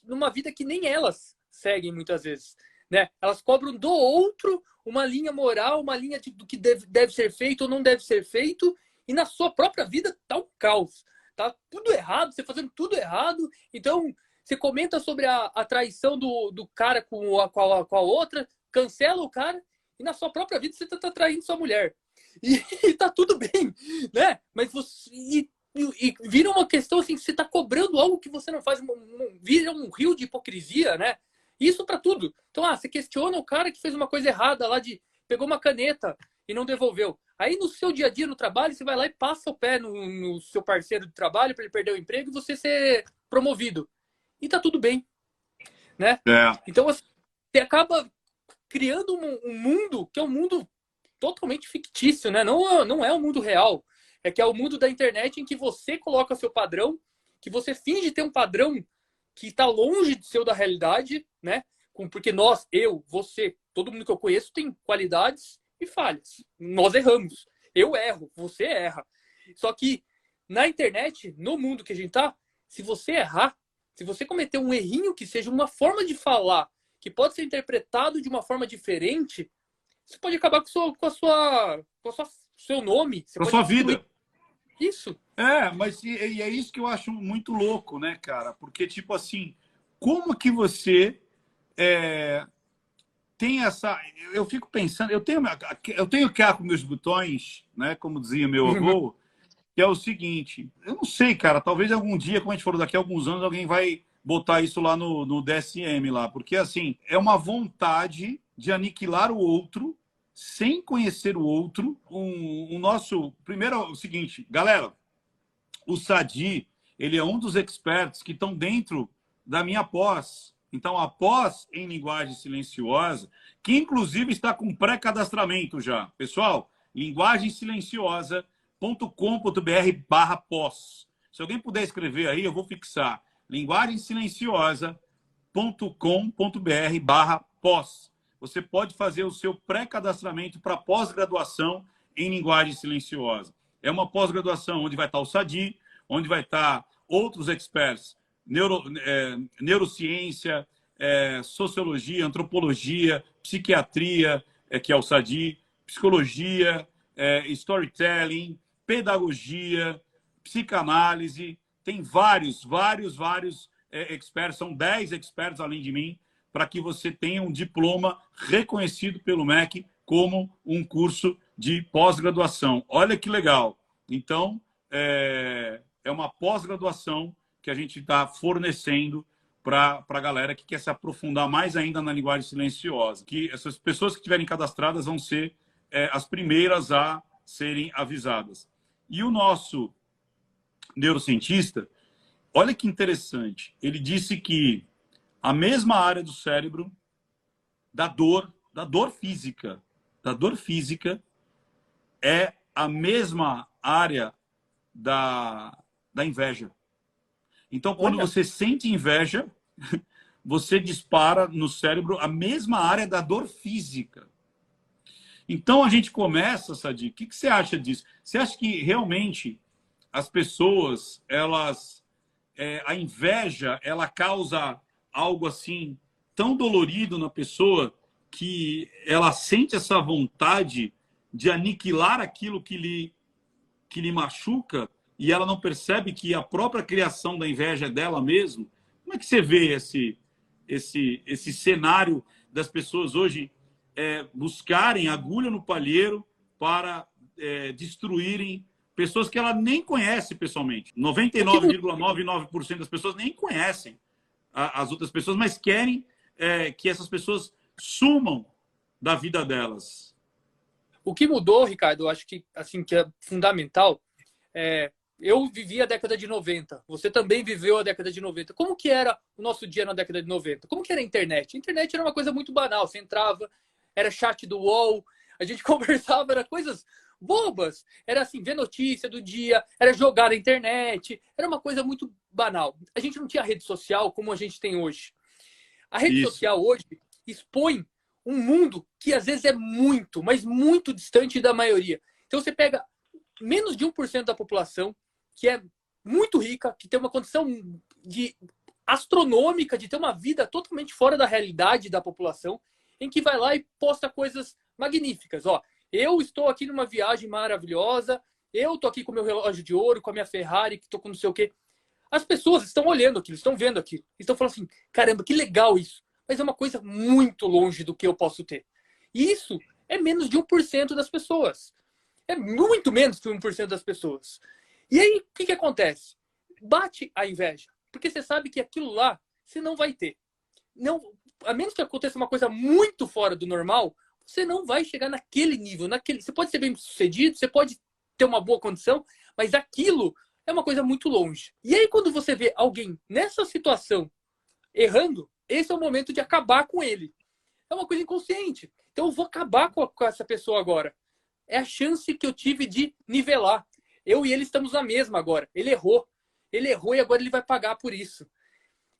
Numa vida que nem elas seguem muitas vezes, né? Elas cobram do outro uma linha moral, uma linha do que deve ser feito ou não deve ser feito, e na sua própria vida tá um caos. Tá tudo errado, você fazendo tudo errado. Então, você comenta sobre a traição do cara com a outra, cancela o cara, e na sua própria vida você tá traindo sua mulher. E tá tudo bem, né? Mas você... E vira uma questão assim, você tá cobrando algo que você não faz, vira um rio de hipocrisia, né? Isso para tudo. Então, você questiona o cara que fez uma coisa errada lá pegou uma caneta e não devolveu. Aí no seu dia a dia no trabalho, você vai lá e passa o pé no seu parceiro de trabalho para ele perder o emprego e você ser promovido. E tá tudo bem, né? É. Então assim, você acaba criando um mundo que é um mundo totalmente fictício, né? Não é o mundo real. É que é o mundo da internet em que você coloca seu padrão, que você finge ter um padrão que está longe do seu da realidade, né? Porque nós, eu, você, todo mundo que eu conheço tem qualidades e falhas. Nós erramos. Eu erro, você erra. Só que na internet, no mundo que a gente tá, se você errar, se você cometer um errinho que seja uma forma de falar que pode ser interpretado de uma forma diferente, você pode acabar com seu nome. Você Pra pode sua destruir vida. isso. Mas e é isso que eu acho muito louco, né, cara? Porque, tipo assim, como que você tem essa. Eu fico pensando, eu tenho cá com meus botões, né? Como dizia meu avô, que é o seguinte: eu não sei, cara, talvez algum dia, como a gente falou, daqui a alguns anos, alguém vai botar isso lá no DSM lá, porque assim, é uma vontade de aniquilar o outro sem conhecer o outro. O nosso. Primeiro é o seguinte, galera. O Sadi, ele é um dos experts que estão dentro da minha pós. Então, a pós em linguagem silenciosa, que inclusive está com pré-cadastramento já. Pessoal, linguagemsilenciosa.com.br/pós. Se alguém puder escrever aí, eu vou fixar. linguagemsilenciosa.com.br/pós. Você pode fazer o seu pré-cadastramento para pós-graduação em linguagem silenciosa. É uma pós-graduação onde vai estar o Sadi, onde vai estar outros experts, neurociência, sociologia, antropologia, psiquiatria, que é o Sadi, psicologia, storytelling, pedagogia, psicanálise. Tem vários experts, são 10 experts além de mim, para que você tenha um diploma reconhecido pelo MEC como um curso de pós-graduação. Olha que legal. Então, é uma pós-graduação que a gente está fornecendo para a galera que quer se aprofundar mais ainda na linguagem silenciosa. Que essas pessoas que estiverem cadastradas vão ser as primeiras a serem avisadas. E o nosso neurocientista, olha que interessante, ele disse que a mesma área do cérebro da dor física, é a mesma área da inveja. Então, quando você sente inveja, você dispara no cérebro a mesma área da dor física. Então, a gente começa, Sadi, o que você acha disso? Você acha que realmente as pessoas, a inveja, ela causa algo assim tão dolorido na pessoa que ela sente essa vontade de aniquilar aquilo que lhe machuca e ela não percebe que a própria criação da inveja é dela mesmo? Como é que você vê esse cenário das pessoas hoje buscarem agulha no palheiro para destruírem pessoas que ela nem conhece pessoalmente? 99,99% das pessoas nem conhecem as outras pessoas, mas querem que essas pessoas sumam da vida delas. O que mudou, Ricardo, eu acho que assim que é fundamental, eu vivi a década de 90, você também viveu a década de 90. Como que era o nosso dia na década de 90? Como que era a internet? A internet era uma coisa muito banal, você entrava, era chat do UOL, a gente conversava, era coisas bobas. Era assim, ver notícia do dia, era jogar na internet, era uma coisa muito banal. A gente não tinha rede social como a gente tem hoje. A rede social hoje expõe um mundo que às vezes é muito, mas muito distante da maioria. Então você pega menos de 1% da população, que é muito rica, que tem uma condição astronômica de ter uma vida totalmente fora da realidade da população, em que vai lá e posta coisas magníficas. Ó, eu estou aqui numa viagem maravilhosa, eu estou aqui com meu relógio de ouro, com a minha Ferrari, que estou com não sei o quê. As pessoas estão olhando aquilo, estão vendo aquilo. Estão falando assim, caramba, que legal isso. Mas é uma coisa muito longe do que eu posso ter. E isso é menos de 1% das pessoas. É muito menos que 1% das pessoas. E aí, o que acontece? Bate a inveja. Porque você sabe que aquilo lá você não vai ter. Não, a menos que aconteça uma coisa muito fora do normal, você não vai chegar naquele nível, você pode ser bem sucedido, você pode ter uma boa condição, mas aquilo é uma coisa muito longe. E aí, quando você vê alguém nessa situação errando, esse é o momento de acabar com ele. É uma coisa inconsciente. Então, eu vou acabar com essa pessoa agora. É a chance que eu tive de nivelar. Eu e ele estamos na mesma agora. Ele errou. Ele errou e agora ele vai pagar por isso.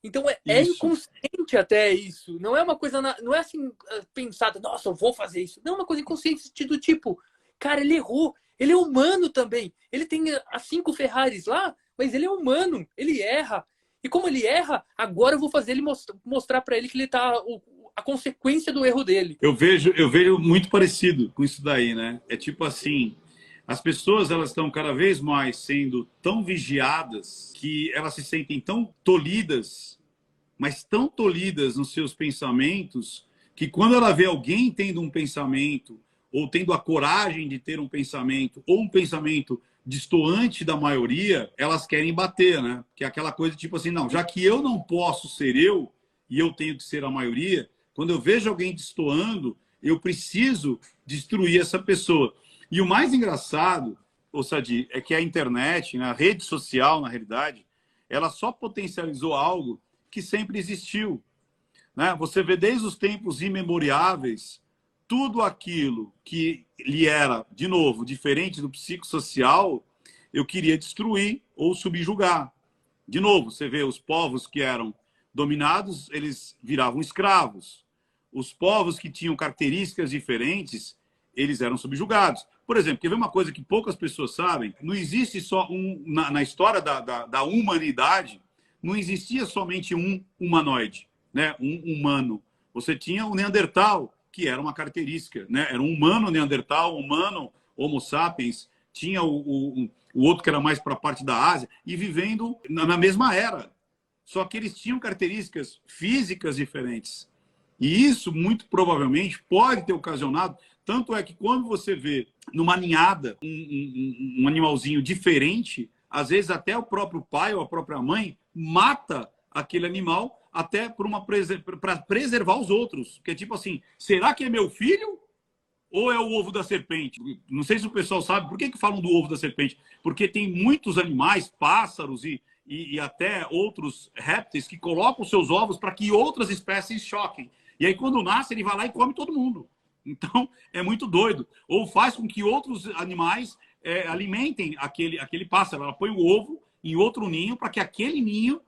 Então, é inconsciente até isso. Não é uma coisa... Não é assim, pensada, nossa, eu vou fazer isso. Não, é uma coisa inconsciente do tipo, cara, ele errou. Ele é humano também. Ele tem as 5 Ferraris lá, mas ele é humano. Ele erra. E como ele erra, agora eu vou fazer ele mostrar para ele que ele tá... a consequência do erro dele. Eu vejo muito parecido com isso daí, né? É tipo assim, as pessoas elas estão cada vez mais sendo tão vigiadas que elas se sentem tão tolhidas, mas tão tolhidas nos seus pensamentos, que quando ela vê alguém tendo um pensamento, ou tendo a coragem de ter um pensamento, ou um pensamento destoante da maioria, elas querem bater, né? Que é aquela coisa tipo assim, não, já que eu não posso ser eu, e eu tenho que ser a maioria, quando eu vejo alguém destoando, eu preciso destruir essa pessoa. E o mais engraçado, Sadi, é que a internet, né, a rede social, na realidade, ela só potencializou algo que sempre existiu, né? Você vê desde os tempos imemoriáveis, tudo aquilo que lhe era, de novo, diferente do psicossocial, eu queria destruir ou subjugar. De novo, você vê os povos que eram dominados, eles viravam escravos. Os povos que tinham características diferentes, eles eram subjugados. Por exemplo, quer ver uma coisa que poucas pessoas sabem? Não existe só na história da humanidade, não existia somente um humanoide, né? Um humano. Você tinha o Neandertal, que era uma característica, né? Era um humano Neandertal, humano Homo sapiens, tinha o outro que era mais para a parte da Ásia, e vivendo na mesma era. Só que eles tinham características físicas diferentes. E isso, muito provavelmente, pode ter ocasionado. Tanto é que quando você vê numa ninhada um animalzinho diferente, às vezes até o próprio pai ou a própria mãe mata aquele animal até para preservar os outros. Que é tipo assim, será que é meu filho ou é o ovo da serpente? Não sei se o pessoal sabe. Por que falam do ovo da serpente? Porque tem muitos animais, pássaros e até outros répteis que colocam seus ovos para que outras espécies choquem. E aí, quando nasce, ele vai lá e come todo mundo. Então, é muito doido. Ou faz com que outros animais alimentem aquele pássaro. Ela põe o ovo em outro ninho para que aquele ninho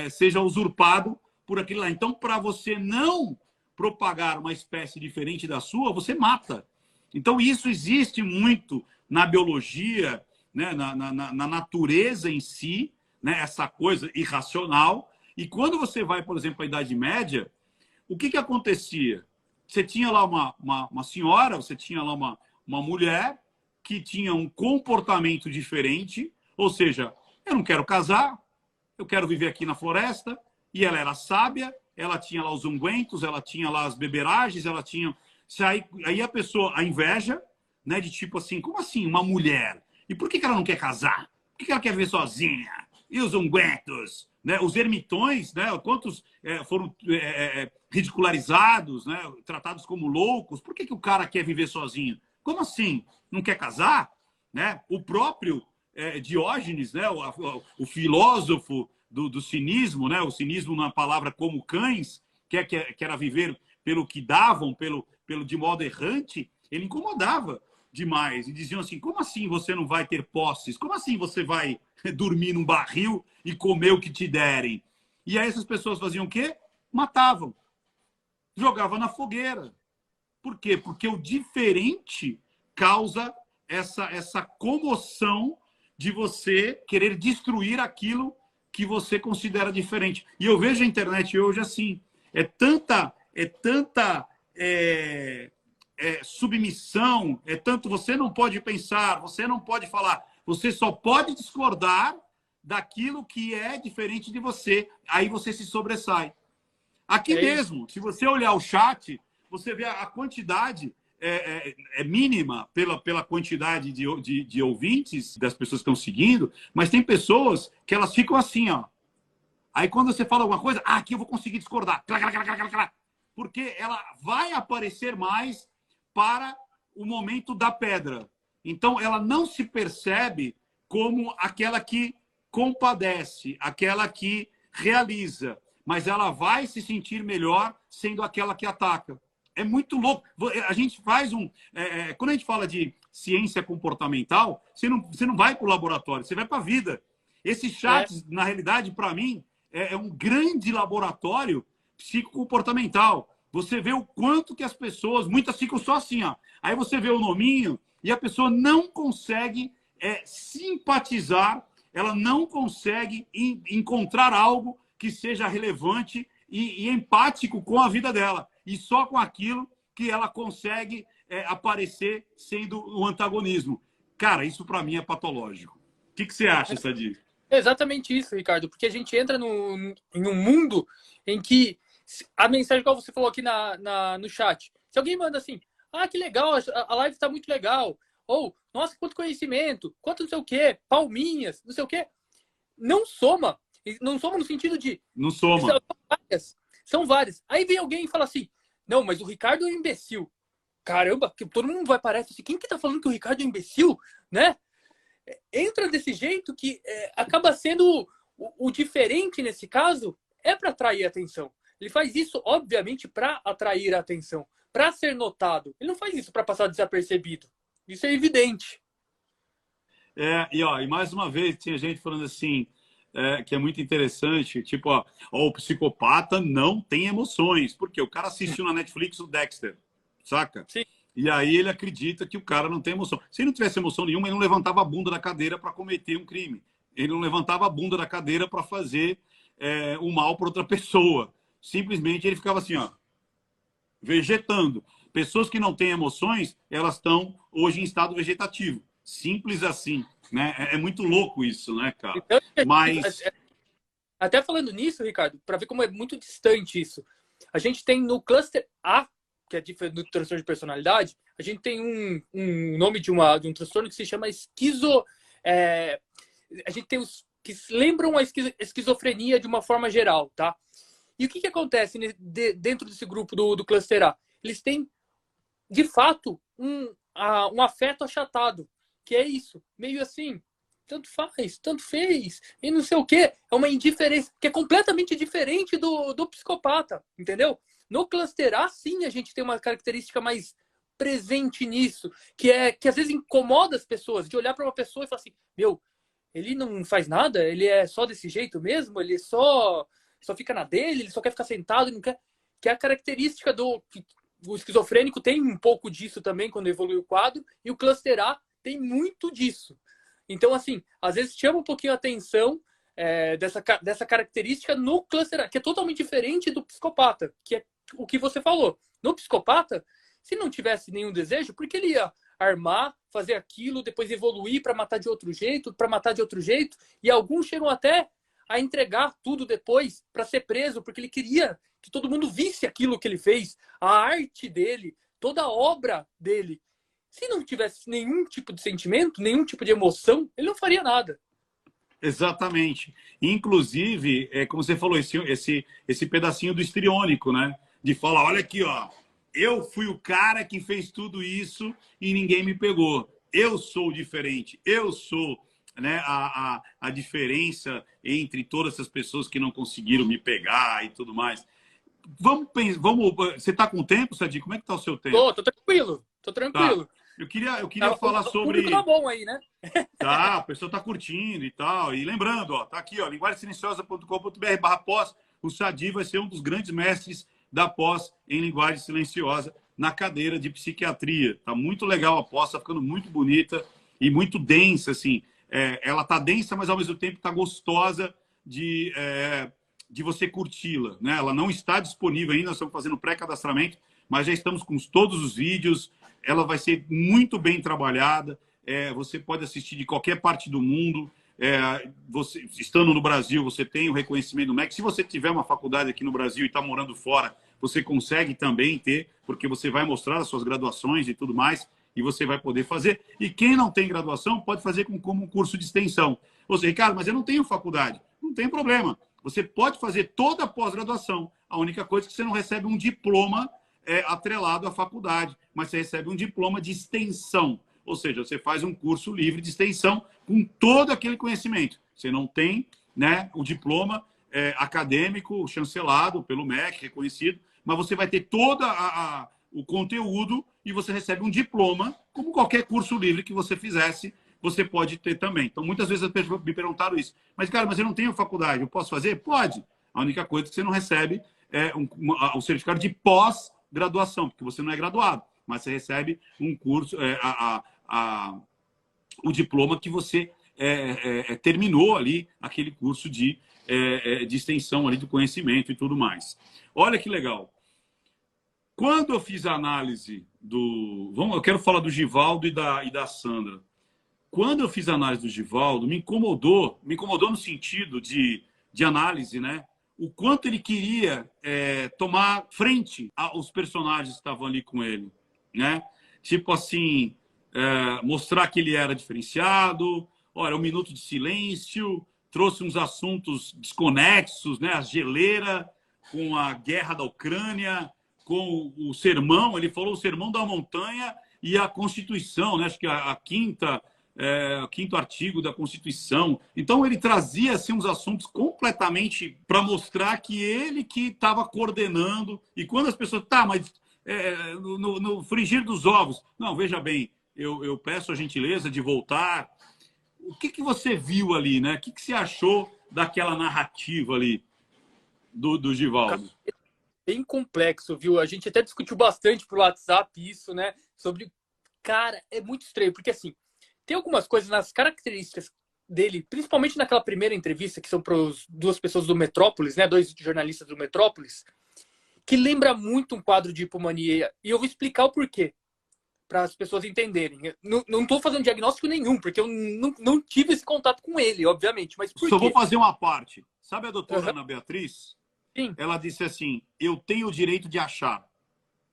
seja usurpado por aquele lá. Então, para você não propagar uma espécie diferente da sua, você mata. Então, isso existe muito na biologia, né, na natureza em si, né, essa coisa irracional. E quando você vai, por exemplo, à Idade Média, o que acontecia? Você tinha lá uma senhora, você tinha lá uma mulher que tinha um comportamento diferente, ou seja, eu não quero casar, eu quero viver aqui na floresta, e ela era sábia, ela tinha lá os ungüentos, ela tinha lá as beberagens, ela tinha... Aí a pessoa, a inveja, né, de tipo assim, como assim uma mulher? E por que ela não quer casar? Por que ela quer viver sozinha? E os ungüentos? Né? Os ermitões, né? Quantos foram ridicularizados, né? Tratados como loucos? Por que o cara quer viver sozinho? Como assim? Não quer casar? Né? O próprio Diógenes, né? O filósofo do cinismo, né? O cinismo na palavra como cães, que era viver pelo que davam, de modo errante, ele incomodava demais. E diziam assim, como assim você não vai ter posses? Como assim você vai dormir num barril e comer o que te derem? E aí essas pessoas faziam o quê? Matavam. Jogavam na fogueira. Por quê? Porque o diferente causa essa comoção de você querer destruir aquilo que você considera diferente. E eu vejo a internet hoje assim. É tanta submissão, é tanto você não pode pensar, você não pode falar, você só pode discordar daquilo que é diferente de você. Aí você se sobressai. Aqui mesmo, se você olhar o chat, você vê a quantidade mínima pela quantidade de ouvintes, das pessoas que estão seguindo, mas tem pessoas que elas ficam assim, ó. Aí quando você fala alguma coisa, aqui eu vou conseguir discordar. porque ela vai aparecer mais para o momento da pedra. Então, ela não se percebe como aquela que compadece, aquela que realiza, mas ela vai se sentir melhor sendo aquela que ataca. É muito louco. A gente faz quando a gente fala de ciência comportamental, você não vai para o laboratório, você vai para a vida. Esses chats, na realidade, para mim, é um grande laboratório psicocomportamental. Você vê o quanto que as pessoas, muitas ficam só assim, ó. Aí você vê o nominho e a pessoa não consegue simpatizar, ela não consegue encontrar algo que seja relevante e empático com a vida dela. E só com aquilo que ela consegue aparecer sendo o antagonismo. Cara, isso para mim é patológico. O que você acha, Sadi? É exatamente isso, Ricardo, porque a gente entra em um mundo em que a mensagem, igual você falou aqui no chat, se alguém manda assim, que legal, a live está muito legal, ou, nossa, quanto conhecimento, quanto não sei o quê, palminhas, não sei o quê, não soma no sentido de... Não soma. São várias. Aí vem alguém e fala assim, não, mas o Ricardo é um imbecil. Caramba, que todo mundo vai parar assim, quem que tá falando que o Ricardo é um imbecil, né? Entra desse jeito que acaba sendo o diferente nesse caso é para atrair atenção. Ele faz isso, obviamente, para atrair a atenção, para ser notado. Ele não faz isso para passar desapercebido. Isso é evidente. E mais uma vez, tinha gente falando assim, que é muito interessante, tipo, o psicopata não tem emoções, porque o cara assistiu na Netflix o Dexter, saca? Sim. E aí ele acredita que o cara não tem emoção. Se ele não tivesse emoção nenhuma, ele não levantava a bunda da cadeira para cometer um crime. Ele não levantava a bunda da cadeira para fazer o mal para outra pessoa. Simplesmente ele ficava assim, ó, vegetando. Pessoas que não têm emoções, elas estão hoje em estado vegetativo. Simples assim, né? É muito louco isso, né, cara? Então, mas... Até falando nisso, Ricardo, para ver como é muito distante isso. A gente tem no cluster A, que é do transtorno de personalidade, a gente tem um nome de um transtorno que se chama a gente tem os que lembram a esquizofrenia de uma forma geral, tá? E o que acontece dentro desse grupo do cluster A? Eles têm, de fato, um afeto achatado, que é isso, meio assim, tanto faz, tanto fez, e não sei o quê. É uma indiferença, que é completamente diferente do psicopata, entendeu? No cluster A, sim, a gente tem uma característica mais presente nisso, que às vezes incomoda as pessoas, de olhar para uma pessoa e falar assim, meu, ele não faz nada, ele é só desse jeito mesmo, ele só fica na dele, ele só quer ficar sentado, não quer... Que é a característica o esquizofrênico tem um pouco disso também quando evolui o quadro, e o cluster A tem muito disso. Então, assim, às vezes chama um pouquinho a atenção dessa característica no cluster A, que é totalmente diferente do psicopata, que é o que você falou. No psicopata, se não tivesse nenhum desejo, por que ele ia armar, fazer aquilo, depois evoluir para matar de outro jeito, e alguns chegam até a entregar tudo depois para ser preso, porque ele queria que todo mundo visse aquilo que ele fez, a arte dele, toda a obra dele. Se não tivesse nenhum tipo de sentimento, nenhum tipo de emoção, ele não faria nada. Exatamente. Inclusive, como você falou, esse pedacinho do histriônico, né? De falar, olha aqui, ó, eu fui o cara que fez tudo isso e ninguém me pegou. Eu sou diferente, eu sou, né, a diferença entre todas essas pessoas que não conseguiram me pegar e tudo mais. Vamos, você está com tempo, Sadi? Como é que está o seu tempo? Tô tranquilo, tô tranquilo. Tá. Eu queria falar sobre... O público tá bom aí, né? Tá, a pessoa tá curtindo e tal. E lembrando, ó, tá aqui, ó, linguagesilenciosa.com.br/pós. O Sadi vai ser um dos grandes mestres da pós em linguagem silenciosa na cadeira de psiquiatria. Tá muito legal a pós, tá ficando muito bonita e muito densa, assim. Ela tá densa, mas ao mesmo tempo tá gostosa de você curti-la, né? Ela não está disponível ainda, nós estamos fazendo pré-cadastramento, mas já estamos com todos os vídeos. Ela vai ser muito bem trabalhada. Você pode assistir de qualquer parte do mundo. Você, estando no Brasil, você tem o reconhecimento do MEC. Se você tiver uma faculdade aqui no Brasil e está morando fora, você consegue também ter, porque você vai mostrar as suas graduações e tudo mais, e você vai poder fazer. E quem não tem graduação pode fazer como um curso de extensão. Ou seja, Ricardo, mas eu não tenho faculdade. Não tem problema. Você pode fazer toda a pós-graduação. A única coisa é que você não recebe um diploma atrelado à faculdade, mas você recebe um diploma de extensão. Ou seja, você faz um curso livre de extensão com todo aquele conhecimento. Você não tem, né, o diploma acadêmico chancelado pelo MEC, reconhecido, mas você vai ter todo o conteúdo e você recebe um diploma, como qualquer curso livre que você fizesse, você pode ter também. Então, muitas vezes as pessoas me perguntaram isso. Mas, cara, mas eu não tenho faculdade, eu posso fazer? Pode. A única coisa é que você não recebe o certificado de pós-graduação, porque você não é graduado, mas você recebe um curso, o diploma que você terminou ali, aquele curso de extensão ali do conhecimento e tudo mais. Olha que legal. Quando eu fiz a análise eu quero falar do Givaldo e da Sandra. Quando eu fiz a análise do Givaldo, me incomodou no sentido de análise, né? O quanto ele queria tomar frente aos personagens que estavam ali com ele, né? Tipo assim, mostrar que ele era diferenciado, olha, um minuto de silêncio, trouxe uns assuntos desconexos, né? A geleira com a guerra da Ucrânia, com o sermão, ele falou o sermão da montanha e a Constituição, né? Acho que a quinto artigo da Constituição. Então, ele trazia assim, uns assuntos completamente para mostrar que ele que estava coordenando. E quando as pessoas... Tá, mas no frigir dos ovos... Não, veja bem, eu peço a gentileza de voltar. O que você viu ali, né? O que você achou daquela narrativa ali do Givaldo? Bem complexo, viu? A gente até discutiu bastante por WhatsApp isso, né? Sobre... Cara, é muito estranho, porque assim, tem algumas coisas nas características dele, principalmente naquela primeira entrevista, que são para duas pessoas do Metrópolis, né? Dois jornalistas do Metrópolis, que lembra muito um quadro de hipomania. E eu vou explicar o porquê, para as pessoas entenderem. Não estou fazendo diagnóstico nenhum, porque eu não tive esse contato com ele, obviamente. Mas por Só quê? vou fazer uma parte. Sabe a doutora Ana Beatriz? Sim. Ela disse assim, eu tenho o direito de achar.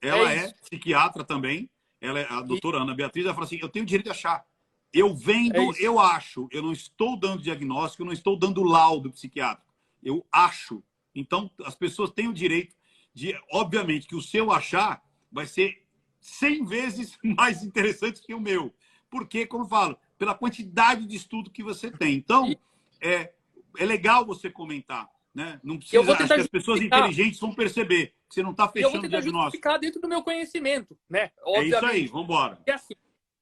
Ela é psiquiatra também. Ela é a doutora Ana Beatriz. Ela fala assim, eu tenho o direito de achar. Eu vendo, eu acho. Eu não estou dando diagnóstico, eu não estou dando laudo psiquiátrico. Eu acho. Então, as pessoas têm o direito de... Obviamente que o seu achar vai ser 100 vezes mais interessante que o meu. Porque, como eu falo, pela quantidade de estudo que você tem. Então, é legal você comentar. Né? Não precisa, acho que as pessoas inteligentes vão perceber que você não está fechando o diagnóstico. Eu vou tentar justificar dentro do meu conhecimento, né? Obviamente. É isso aí, vamos embora. É assim,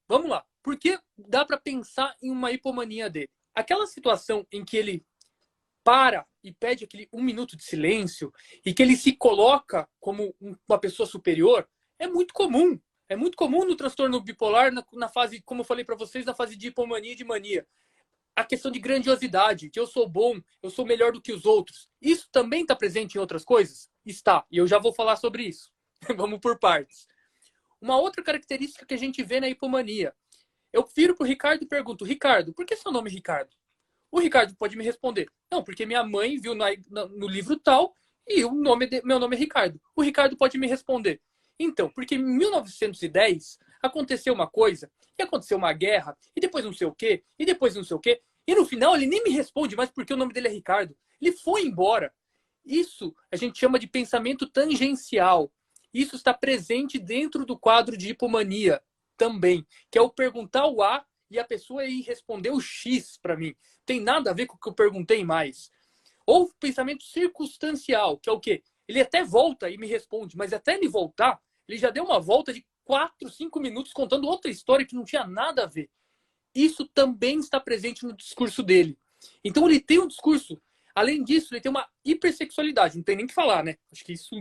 vamos lá. Porque dá para pensar em uma hipomania dele. Aquela situação em que ele para e pede aquele 1 minuto de silêncio e que ele se coloca como uma pessoa superior é muito comum. É muito comum no transtorno bipolar, na fase, como eu falei para vocês, na fase de hipomania e de mania. A questão de grandiosidade, que eu sou bom, eu sou melhor do que os outros. Isso também está presente em outras coisas? Está. E eu já vou falar sobre isso. Vamos por partes. Uma outra característica que a gente vê na hipomania. Eu viro para o Ricardo e pergunto, Ricardo, por que seu nome é Ricardo? O Ricardo pode me responder, não, porque minha mãe viu no livro tal e meu nome é Ricardo. O Ricardo pode me responder, então, porque em 1910 aconteceu uma coisa, e aconteceu uma guerra, e depois não sei o quê, e depois não sei o quê, e no final ele nem me responde mais porque o nome dele é Ricardo. Ele foi embora. Isso a gente chama de pensamento tangencial. Isso está presente dentro do quadro de hipomania também, que é o perguntar o A e a pessoa ir responder o X para mim. Tem nada a ver com o que eu perguntei mais. Ou pensamento circunstancial, que é o quê? Ele até volta e me responde, mas até ele voltar, ele já deu uma volta de 4, 5 minutos contando outra história que não tinha nada a ver. Isso também está presente no discurso dele. Então ele tem um discurso. Além disso, ele tem uma hipersexualidade. Não tem nem o que falar, né? Acho que isso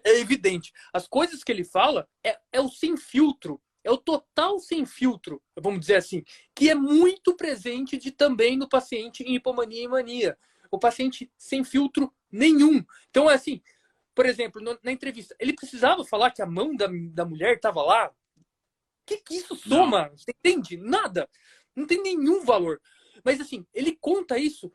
é evidente. As coisas que ele fala é o sem filtro. É o total sem filtro, vamos dizer assim, que é muito presente também no paciente em hipomania e mania. O paciente sem filtro nenhum. Então, é assim, por exemplo, na entrevista, ele precisava falar que a mão da mulher estava lá. O que isso soma? Não. Você entende? Nada. Não tem nenhum valor. Mas, assim, ele conta isso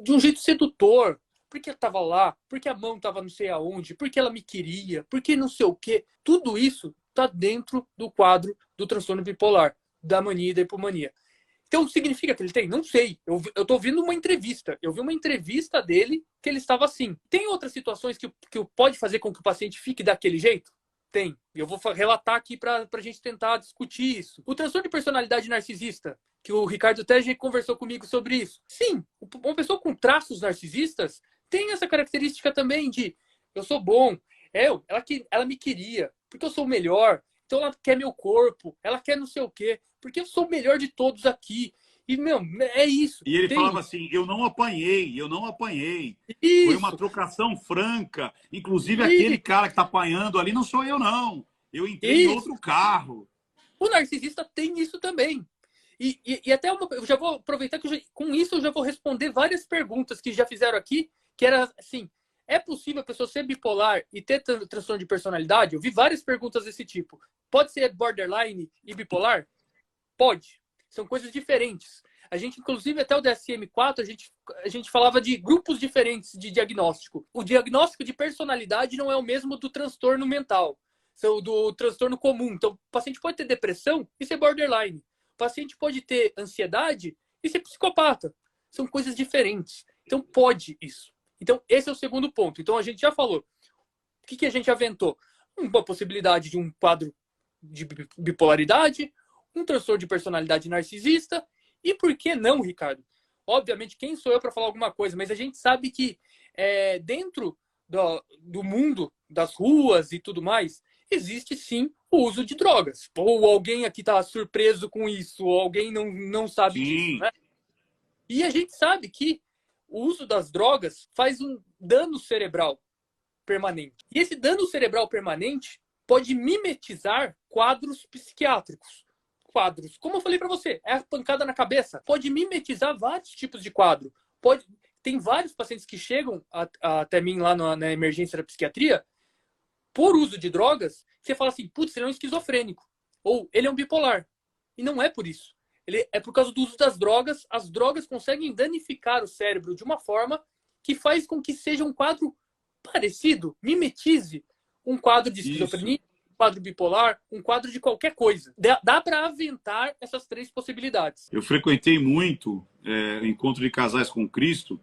de um jeito sedutor. Porque ela estava lá, porque a mão estava não sei aonde, porque ela me queria, porque não sei o quê. Tudo isso está dentro do quadro do transtorno bipolar, da mania e da hipomania. Então, significa que ele tem? Não sei. Eu tô ouvindo uma entrevista. Eu vi uma entrevista dele que ele estava assim. Tem outras situações que pode fazer com que o paciente fique daquele jeito? Tem. Eu vou relatar aqui para a gente tentar discutir isso. O transtorno de personalidade narcisista, que o Ricardo Tege conversou comigo sobre isso. Sim, uma pessoa com traços narcisistas tem essa característica também de eu sou bom, ela me queria, porque eu sou o melhor, então ela quer meu corpo, ela quer não sei o quê, porque eu sou o melhor de todos aqui. E, meu, é isso. E ele falava assim, eu não apanhei. Foi uma Isso. trocação franca. Inclusive, aquele cara que tá apanhando ali não sou eu, não. Eu entrei em outro carro. O narcisista tem isso também. E até eu já vou aproveitar que com isso eu já vou responder várias perguntas que já fizeram aqui, que era assim, é possível a pessoa ser bipolar e ter transtorno de personalidade? Eu vi várias perguntas desse tipo. Pode ser borderline e bipolar? Pode. São coisas diferentes. A gente, inclusive, até o DSM-4, a gente falava de grupos diferentes de diagnóstico. O diagnóstico de personalidade não é o mesmo do transtorno mental, do transtorno comum. Então, o paciente pode ter depressão e ser borderline. O paciente pode ter ansiedade e ser psicopata. São coisas diferentes. Então, pode isso. Então, esse é o segundo ponto. Então, a gente já falou. O que a gente aventou? Uma possibilidade de um quadro de bipolaridade, um transtorno de personalidade narcisista. E por que não, Ricardo? Obviamente, quem sou eu para falar alguma coisa? Mas a gente sabe que dentro do mundo, das ruas e tudo mais, existe sim o uso de drogas. Ou alguém aqui está surpreso com isso, ou alguém não sabe disso, né? E a gente sabe que o uso das drogas faz um dano cerebral permanente. E esse dano cerebral permanente pode mimetizar quadros psiquiátricos. Quadros, como eu falei para você, é a pancada na cabeça. Pode mimetizar vários tipos de quadro. Tem vários pacientes que chegam até mim lá na emergência da psiquiatria por uso de drogas. Você fala assim, putz, ele é um esquizofrênico. Ou ele é um bipolar. E não é por isso. Ele é por causa do uso das drogas. As drogas conseguem danificar o cérebro de uma forma que faz com que seja um quadro parecido, mimetize um quadro de esquizofrenia, um quadro bipolar, um quadro de qualquer coisa. Dá para aventar essas três possibilidades. Eu frequentei muito encontro de casais com Cristo.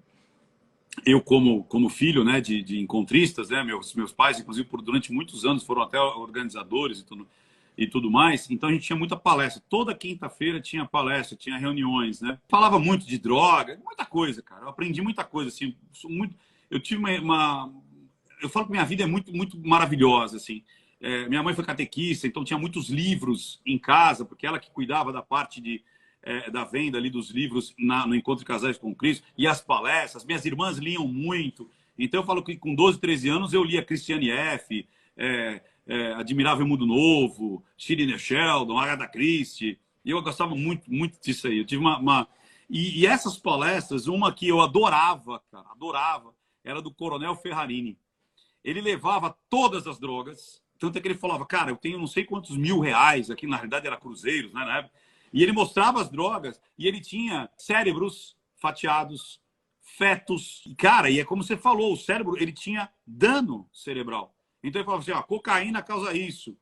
Eu, como filho, né, de encontristas, né, meus pais, inclusive, durante muitos anos foram até organizadores e tudo mais. Então, a gente tinha muita palestra. Toda quinta-feira tinha palestra, tinha reuniões, né? Falava muito de droga, muita coisa, cara. Eu aprendi muita coisa, assim. Eu tive eu falo que minha vida é muito, muito maravilhosa, assim. Minha mãe foi catequista, então tinha muitos livros em casa, porque ela que cuidava da parte da venda ali dos livros no Encontro de Casais com Cristo, e as palestras. Minhas irmãs liam muito. Então, eu falo que com 12, 13 anos eu lia Christiane F., Admirável Mundo Novo, Shirley Sheldon, Agatha Christie. E eu gostava muito, muito disso aí. Eu tive E essas palestras, uma que eu adorava, cara, adorava, era do Coronel Ferrarini. Ele levava todas as drogas, tanto é que ele falava, cara, eu tenho não sei quantos R$ 1.000, aqui na realidade era cruzeiros, né, na época. E ele mostrava as drogas e ele tinha cérebros fatiados, fetos. Cara, e é como você falou, o cérebro, ele tinha dano cerebral. Então ele falava assim, ó, cocaína causa isso.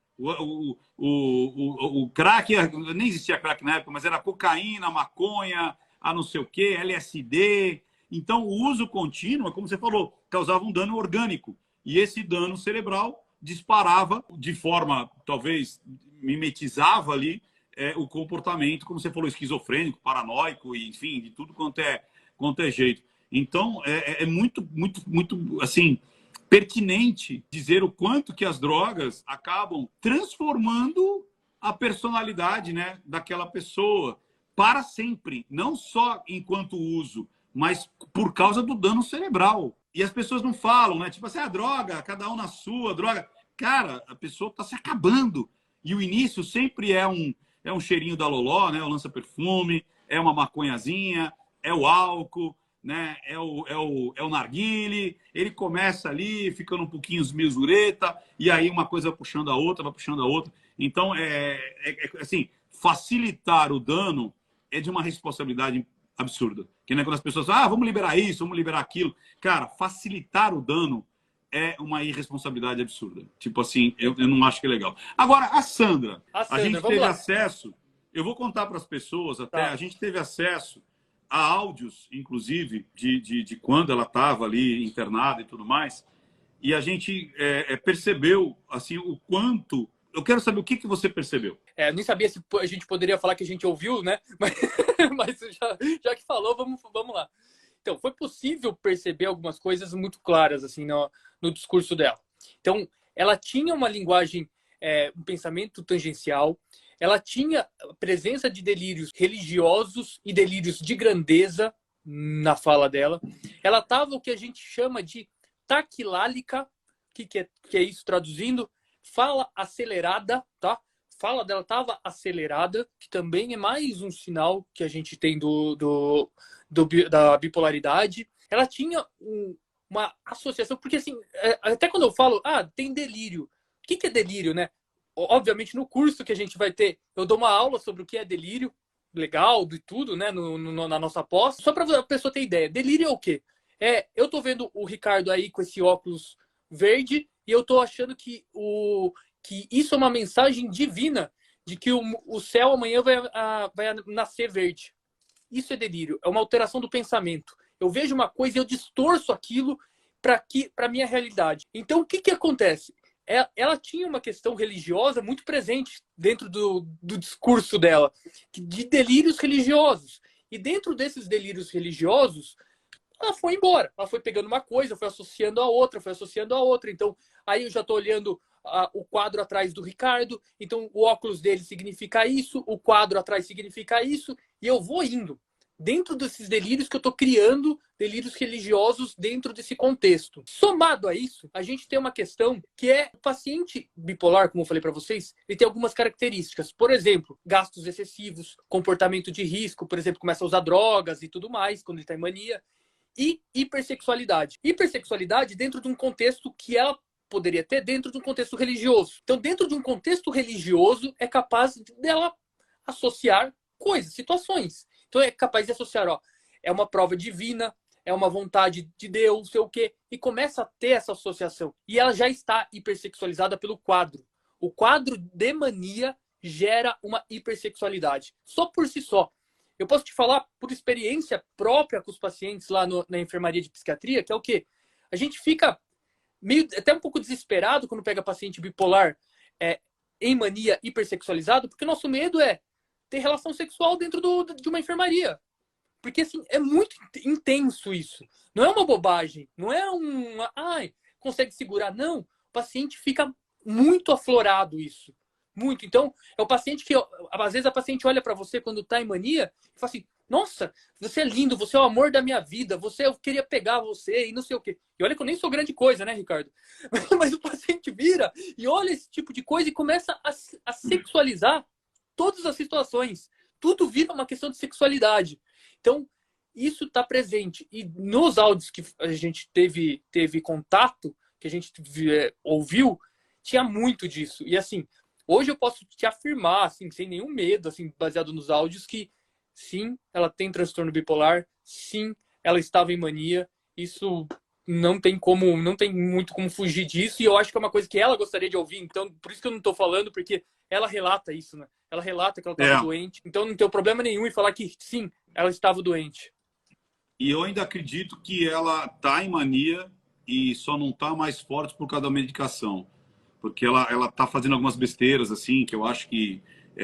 O crack, nem existia crack na época, mas era cocaína, maconha, a não sei o quê, LSD. Então o uso contínuo, como você falou, causava um dano orgânico. E esse dano cerebral disparava de forma, talvez, mimetizava ali o comportamento, como você falou, esquizofrênico, paranoico, enfim, de tudo quanto é jeito. Então, é muito, muito, muito, assim, pertinente dizer o quanto que as drogas acabam transformando a personalidade, né, daquela pessoa para sempre, não só enquanto uso, mas por causa do dano cerebral. E as pessoas não falam, né? Tipo assim, a droga, cada um na sua, droga. Cara, a pessoa está se acabando. E o início sempre é um cheirinho da loló, né? O lança-perfume, é uma maconhazinha, é o álcool, né? É o narguile. Ele começa ali, ficando um pouquinho misureta, e aí uma coisa vai puxando a outra, vai puxando a outra. Então, assim, facilitar o dano é de uma responsabilidade absurda. Que não é quando as pessoas falam, vamos liberar isso, vamos liberar aquilo. Cara, facilitar o dano é uma irresponsabilidade absurda. Tipo assim, eu não acho que é legal. Agora, a Sandra, a gente teve acesso, Eu vou contar para as pessoas até, Tá. a gente teve acesso a áudios, inclusive, de quando ela estava ali internada e tudo mais, e a gente percebeu assim o quanto. Eu quero saber o que, que você percebeu. Eu nem sabia se a gente poderia falar que a gente ouviu, né? Mas já que falou, vamos lá. Então, foi possível perceber algumas coisas muito claras assim no discurso dela. Então, ela tinha uma linguagem, um pensamento tangencial, ela tinha presença de delírios religiosos e delírios de grandeza na fala dela. Ela estava o que a gente chama de taquilálica, que é isso traduzindo? Fala acelerada, tá? Fala dela estava acelerada, que também é mais um sinal que a gente tem da bipolaridade. Ela tinha uma associação, porque assim, até quando eu falo, tem delírio. O que é delírio, né? Obviamente, no curso que a gente vai ter, eu dou uma aula sobre o que é delírio, legal, de tudo, né, na nossa pós. Só para a pessoa ter ideia, delírio é o quê? Eu tô vendo o Ricardo aí com esse óculos verde e eu tô achando que isso é uma mensagem divina de que o céu amanhã vai nascer verde. Isso é delírio, é uma alteração do pensamento. Eu vejo uma coisa e eu distorço aquilo para minha realidade. Então, o que acontece? Ela tinha uma questão religiosa muito presente dentro do discurso dela, de delírios religiosos. E dentro desses delírios religiosos, ela foi embora. Ela foi pegando uma coisa, foi associando a outra, foi associando a outra. Então, aí eu já estou olhando o quadro atrás do Ricardo, então o óculos dele significa isso, o quadro atrás significa isso, e eu vou indo dentro desses delírios que eu estou criando, delírios religiosos dentro desse contexto. Somado a isso, a gente tem uma questão que é o paciente bipolar, como eu falei para vocês, ele tem algumas características. Por exemplo, gastos excessivos, comportamento de risco, por exemplo, começa a usar drogas e tudo mais quando ele está em mania, e hipersexualidade. Hipersexualidade dentro de um contexto que ela poderia ter dentro de um contexto religioso. Então, dentro de um contexto religioso, é capaz dela associar coisas, situações. Então, é capaz de associar, é uma prova divina, é uma vontade de Deus, não sei o quê, e começa a ter essa associação. E ela já está hipersexualizada pelo quadro. O quadro de mania gera uma hipersexualidade, só por si só. Eu posso te falar por experiência própria com os pacientes lá na enfermaria de psiquiatria, que é o quê? A gente fica meio até um pouco desesperado quando pega paciente bipolar em mania hipersexualizado, porque nosso medo é ter relação sexual dentro de uma enfermaria. Porque, assim, é muito intenso isso. Não é uma bobagem. Não é consegue segurar. Não. O paciente fica muito aflorado isso. Muito. Então, é o paciente que, às vezes, a paciente olha para você quando está em mania e fala assim, nossa, você é lindo, você é o amor da minha vida, eu queria pegar você e não sei o quê. E olha que eu nem sou grande coisa, né, Ricardo? Mas o paciente vira e olha esse tipo de coisa e começa a sexualizar todas as situações. Tudo vira uma questão de sexualidade. Então, isso está presente. E nos áudios que a gente teve contato, que a gente ouviu, tinha muito disso. E assim, hoje eu posso te afirmar, assim, sem nenhum medo, assim, baseado nos áudios, que sim, ela tem transtorno bipolar, sim, ela estava em mania. Isso não tem muito como fugir disso, e eu acho que é uma coisa que ela gostaria de ouvir, então por isso que eu não estou falando, porque ela relata isso, né? Ela relata que ela estava doente, então não tem problema nenhum em falar que sim, ela estava doente. E eu ainda acredito que ela está em mania e só não está mais forte por causa da medicação. Porque ela está fazendo algumas besteiras, assim, que eu acho que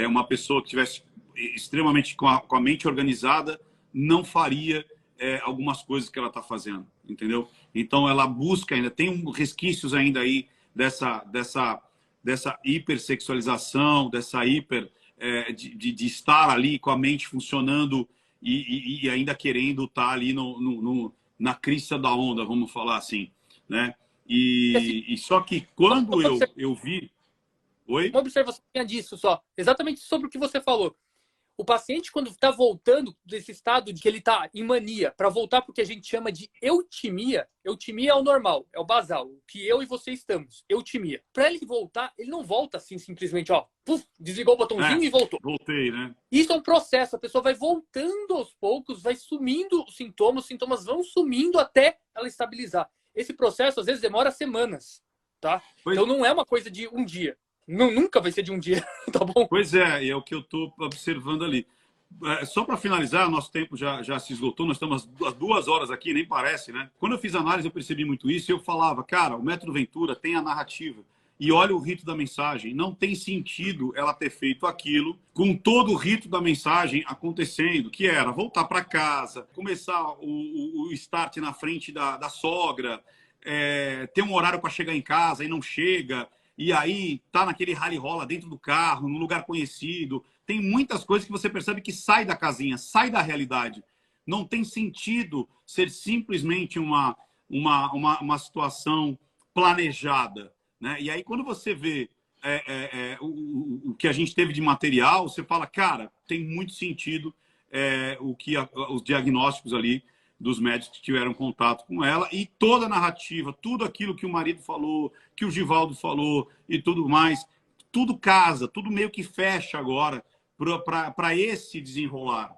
uma pessoa que tivesse extremamente com a mente organizada não faria algumas coisas que ela está fazendo, entendeu? Então ela busca ainda, tem resquícios ainda aí dessa hipersexualização, dessa de estar ali com a mente funcionando e ainda querendo estar ali na crista da onda, vamos falar assim, né? E só que quando eu vi... Oi? Uma observação disso só, exatamente sobre o que você falou. O paciente, quando está voltando desse estado de que ele está em mania, para voltar para o que a gente chama de eutimia, eutimia é o normal, é o basal, o que eu e você estamos, eutimia. Para ele voltar, ele não volta assim simplesmente, desligou o botãozinho e voltou. Voltei, né? Isso é um processo, a pessoa vai voltando aos poucos, vai sumindo os sintomas vão sumindo até ela estabilizar. Esse processo, às vezes, demora semanas, tá? Então não é uma coisa de um dia. Nunca vai ser de um dia, tá bom? Pois é, e é o que eu estou observando ali. Só para finalizar, nosso tempo já se esgotou, nós estamos às 2 horas aqui, nem parece, né? Quando eu fiz análise, eu percebi muito isso e eu falava, cara, o Método Ventura tem a narrativa. E olha o rito da mensagem. Não tem sentido ela ter feito aquilo com todo o rito da mensagem acontecendo, que era voltar para casa, começar o start na frente da sogra, ter um horário para chegar em casa e não chega, e aí tá naquele rally-rola dentro do carro, num lugar conhecido. Tem muitas coisas que você percebe que sai da casinha, sai da realidade. Não tem sentido ser simplesmente uma situação planejada, né? E aí, quando você vê o que a gente teve de material, você fala, cara, tem muito sentido os diagnósticos ali dos médicos que tiveram contato com ela e toda a narrativa, tudo aquilo que o marido falou, que o Givaldo falou e tudo mais, tudo casa, tudo meio que fecha agora para esse desenrolar,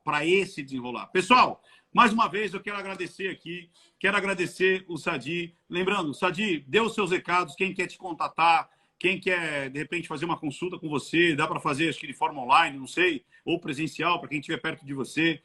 Pessoal, mais uma vez eu quero agradecer aqui, quero agradecer o Sadi. Lembrando, Sadi, dê os seus recados, quem quer te contatar, quem quer, de repente, fazer uma consulta com você, dá para fazer, acho que de forma online, não sei, ou presencial, para quem estiver perto de você.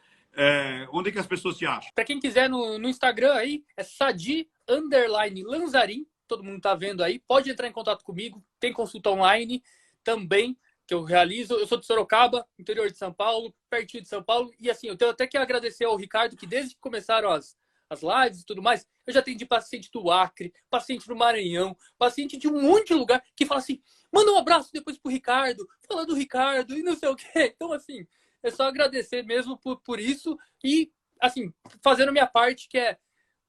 Onde é que as pessoas te acham? Para quem quiser no Instagram aí, é Sadi_Lanzarin, todo mundo tá vendo aí, pode entrar em contato comigo, tem consulta online também, que eu realizo. Eu sou de Sorocaba, interior de São Paulo, pertinho de São Paulo, e assim, eu tenho até que agradecer ao Ricardo, que desde que começaram as lives e tudo mais, eu já atendi paciente do Acre, paciente do Maranhão, paciente de um monte de lugar, que fala assim, manda um abraço depois pro Ricardo, fala do Ricardo e não sei o quê. Então, assim, é só agradecer mesmo por isso e, assim, fazendo a minha parte, que é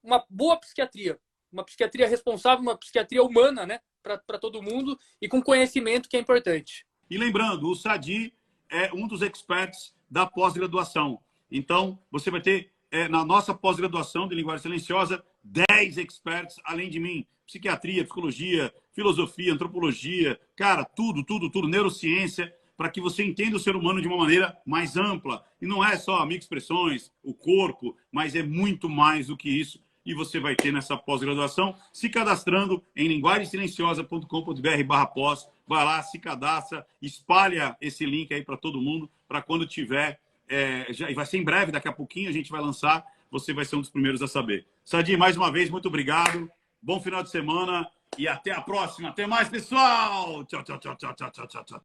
uma boa psiquiatria. Uma psiquiatria responsável, uma psiquiatria humana, né? Para todo mundo e com conhecimento, que é importante. E lembrando, o Sadi é um dos experts da pós-graduação. Então, você vai ter, na nossa pós-graduação de linguagem silenciosa, 10 experts, além de mim. Psiquiatria, psicologia, filosofia, antropologia, cara, tudo, neurociência, para que você entenda o ser humano de uma maneira mais ampla. E não é só microexpressões, o corpo, mas é muito mais do que isso. E você vai ter nessa pós-graduação, se cadastrando em linguagesilenciosa.com.br/pós. Vai lá, se cadastra, espalha esse link aí para todo mundo, para quando tiver, já vai ser em breve, daqui a pouquinho a gente vai lançar, você vai ser um dos primeiros a saber. Sadi, mais uma vez, muito obrigado, bom final de semana e até a próxima. Até mais, pessoal! Tchau, tchau, tchau, tchau, tchau, tchau, tchau.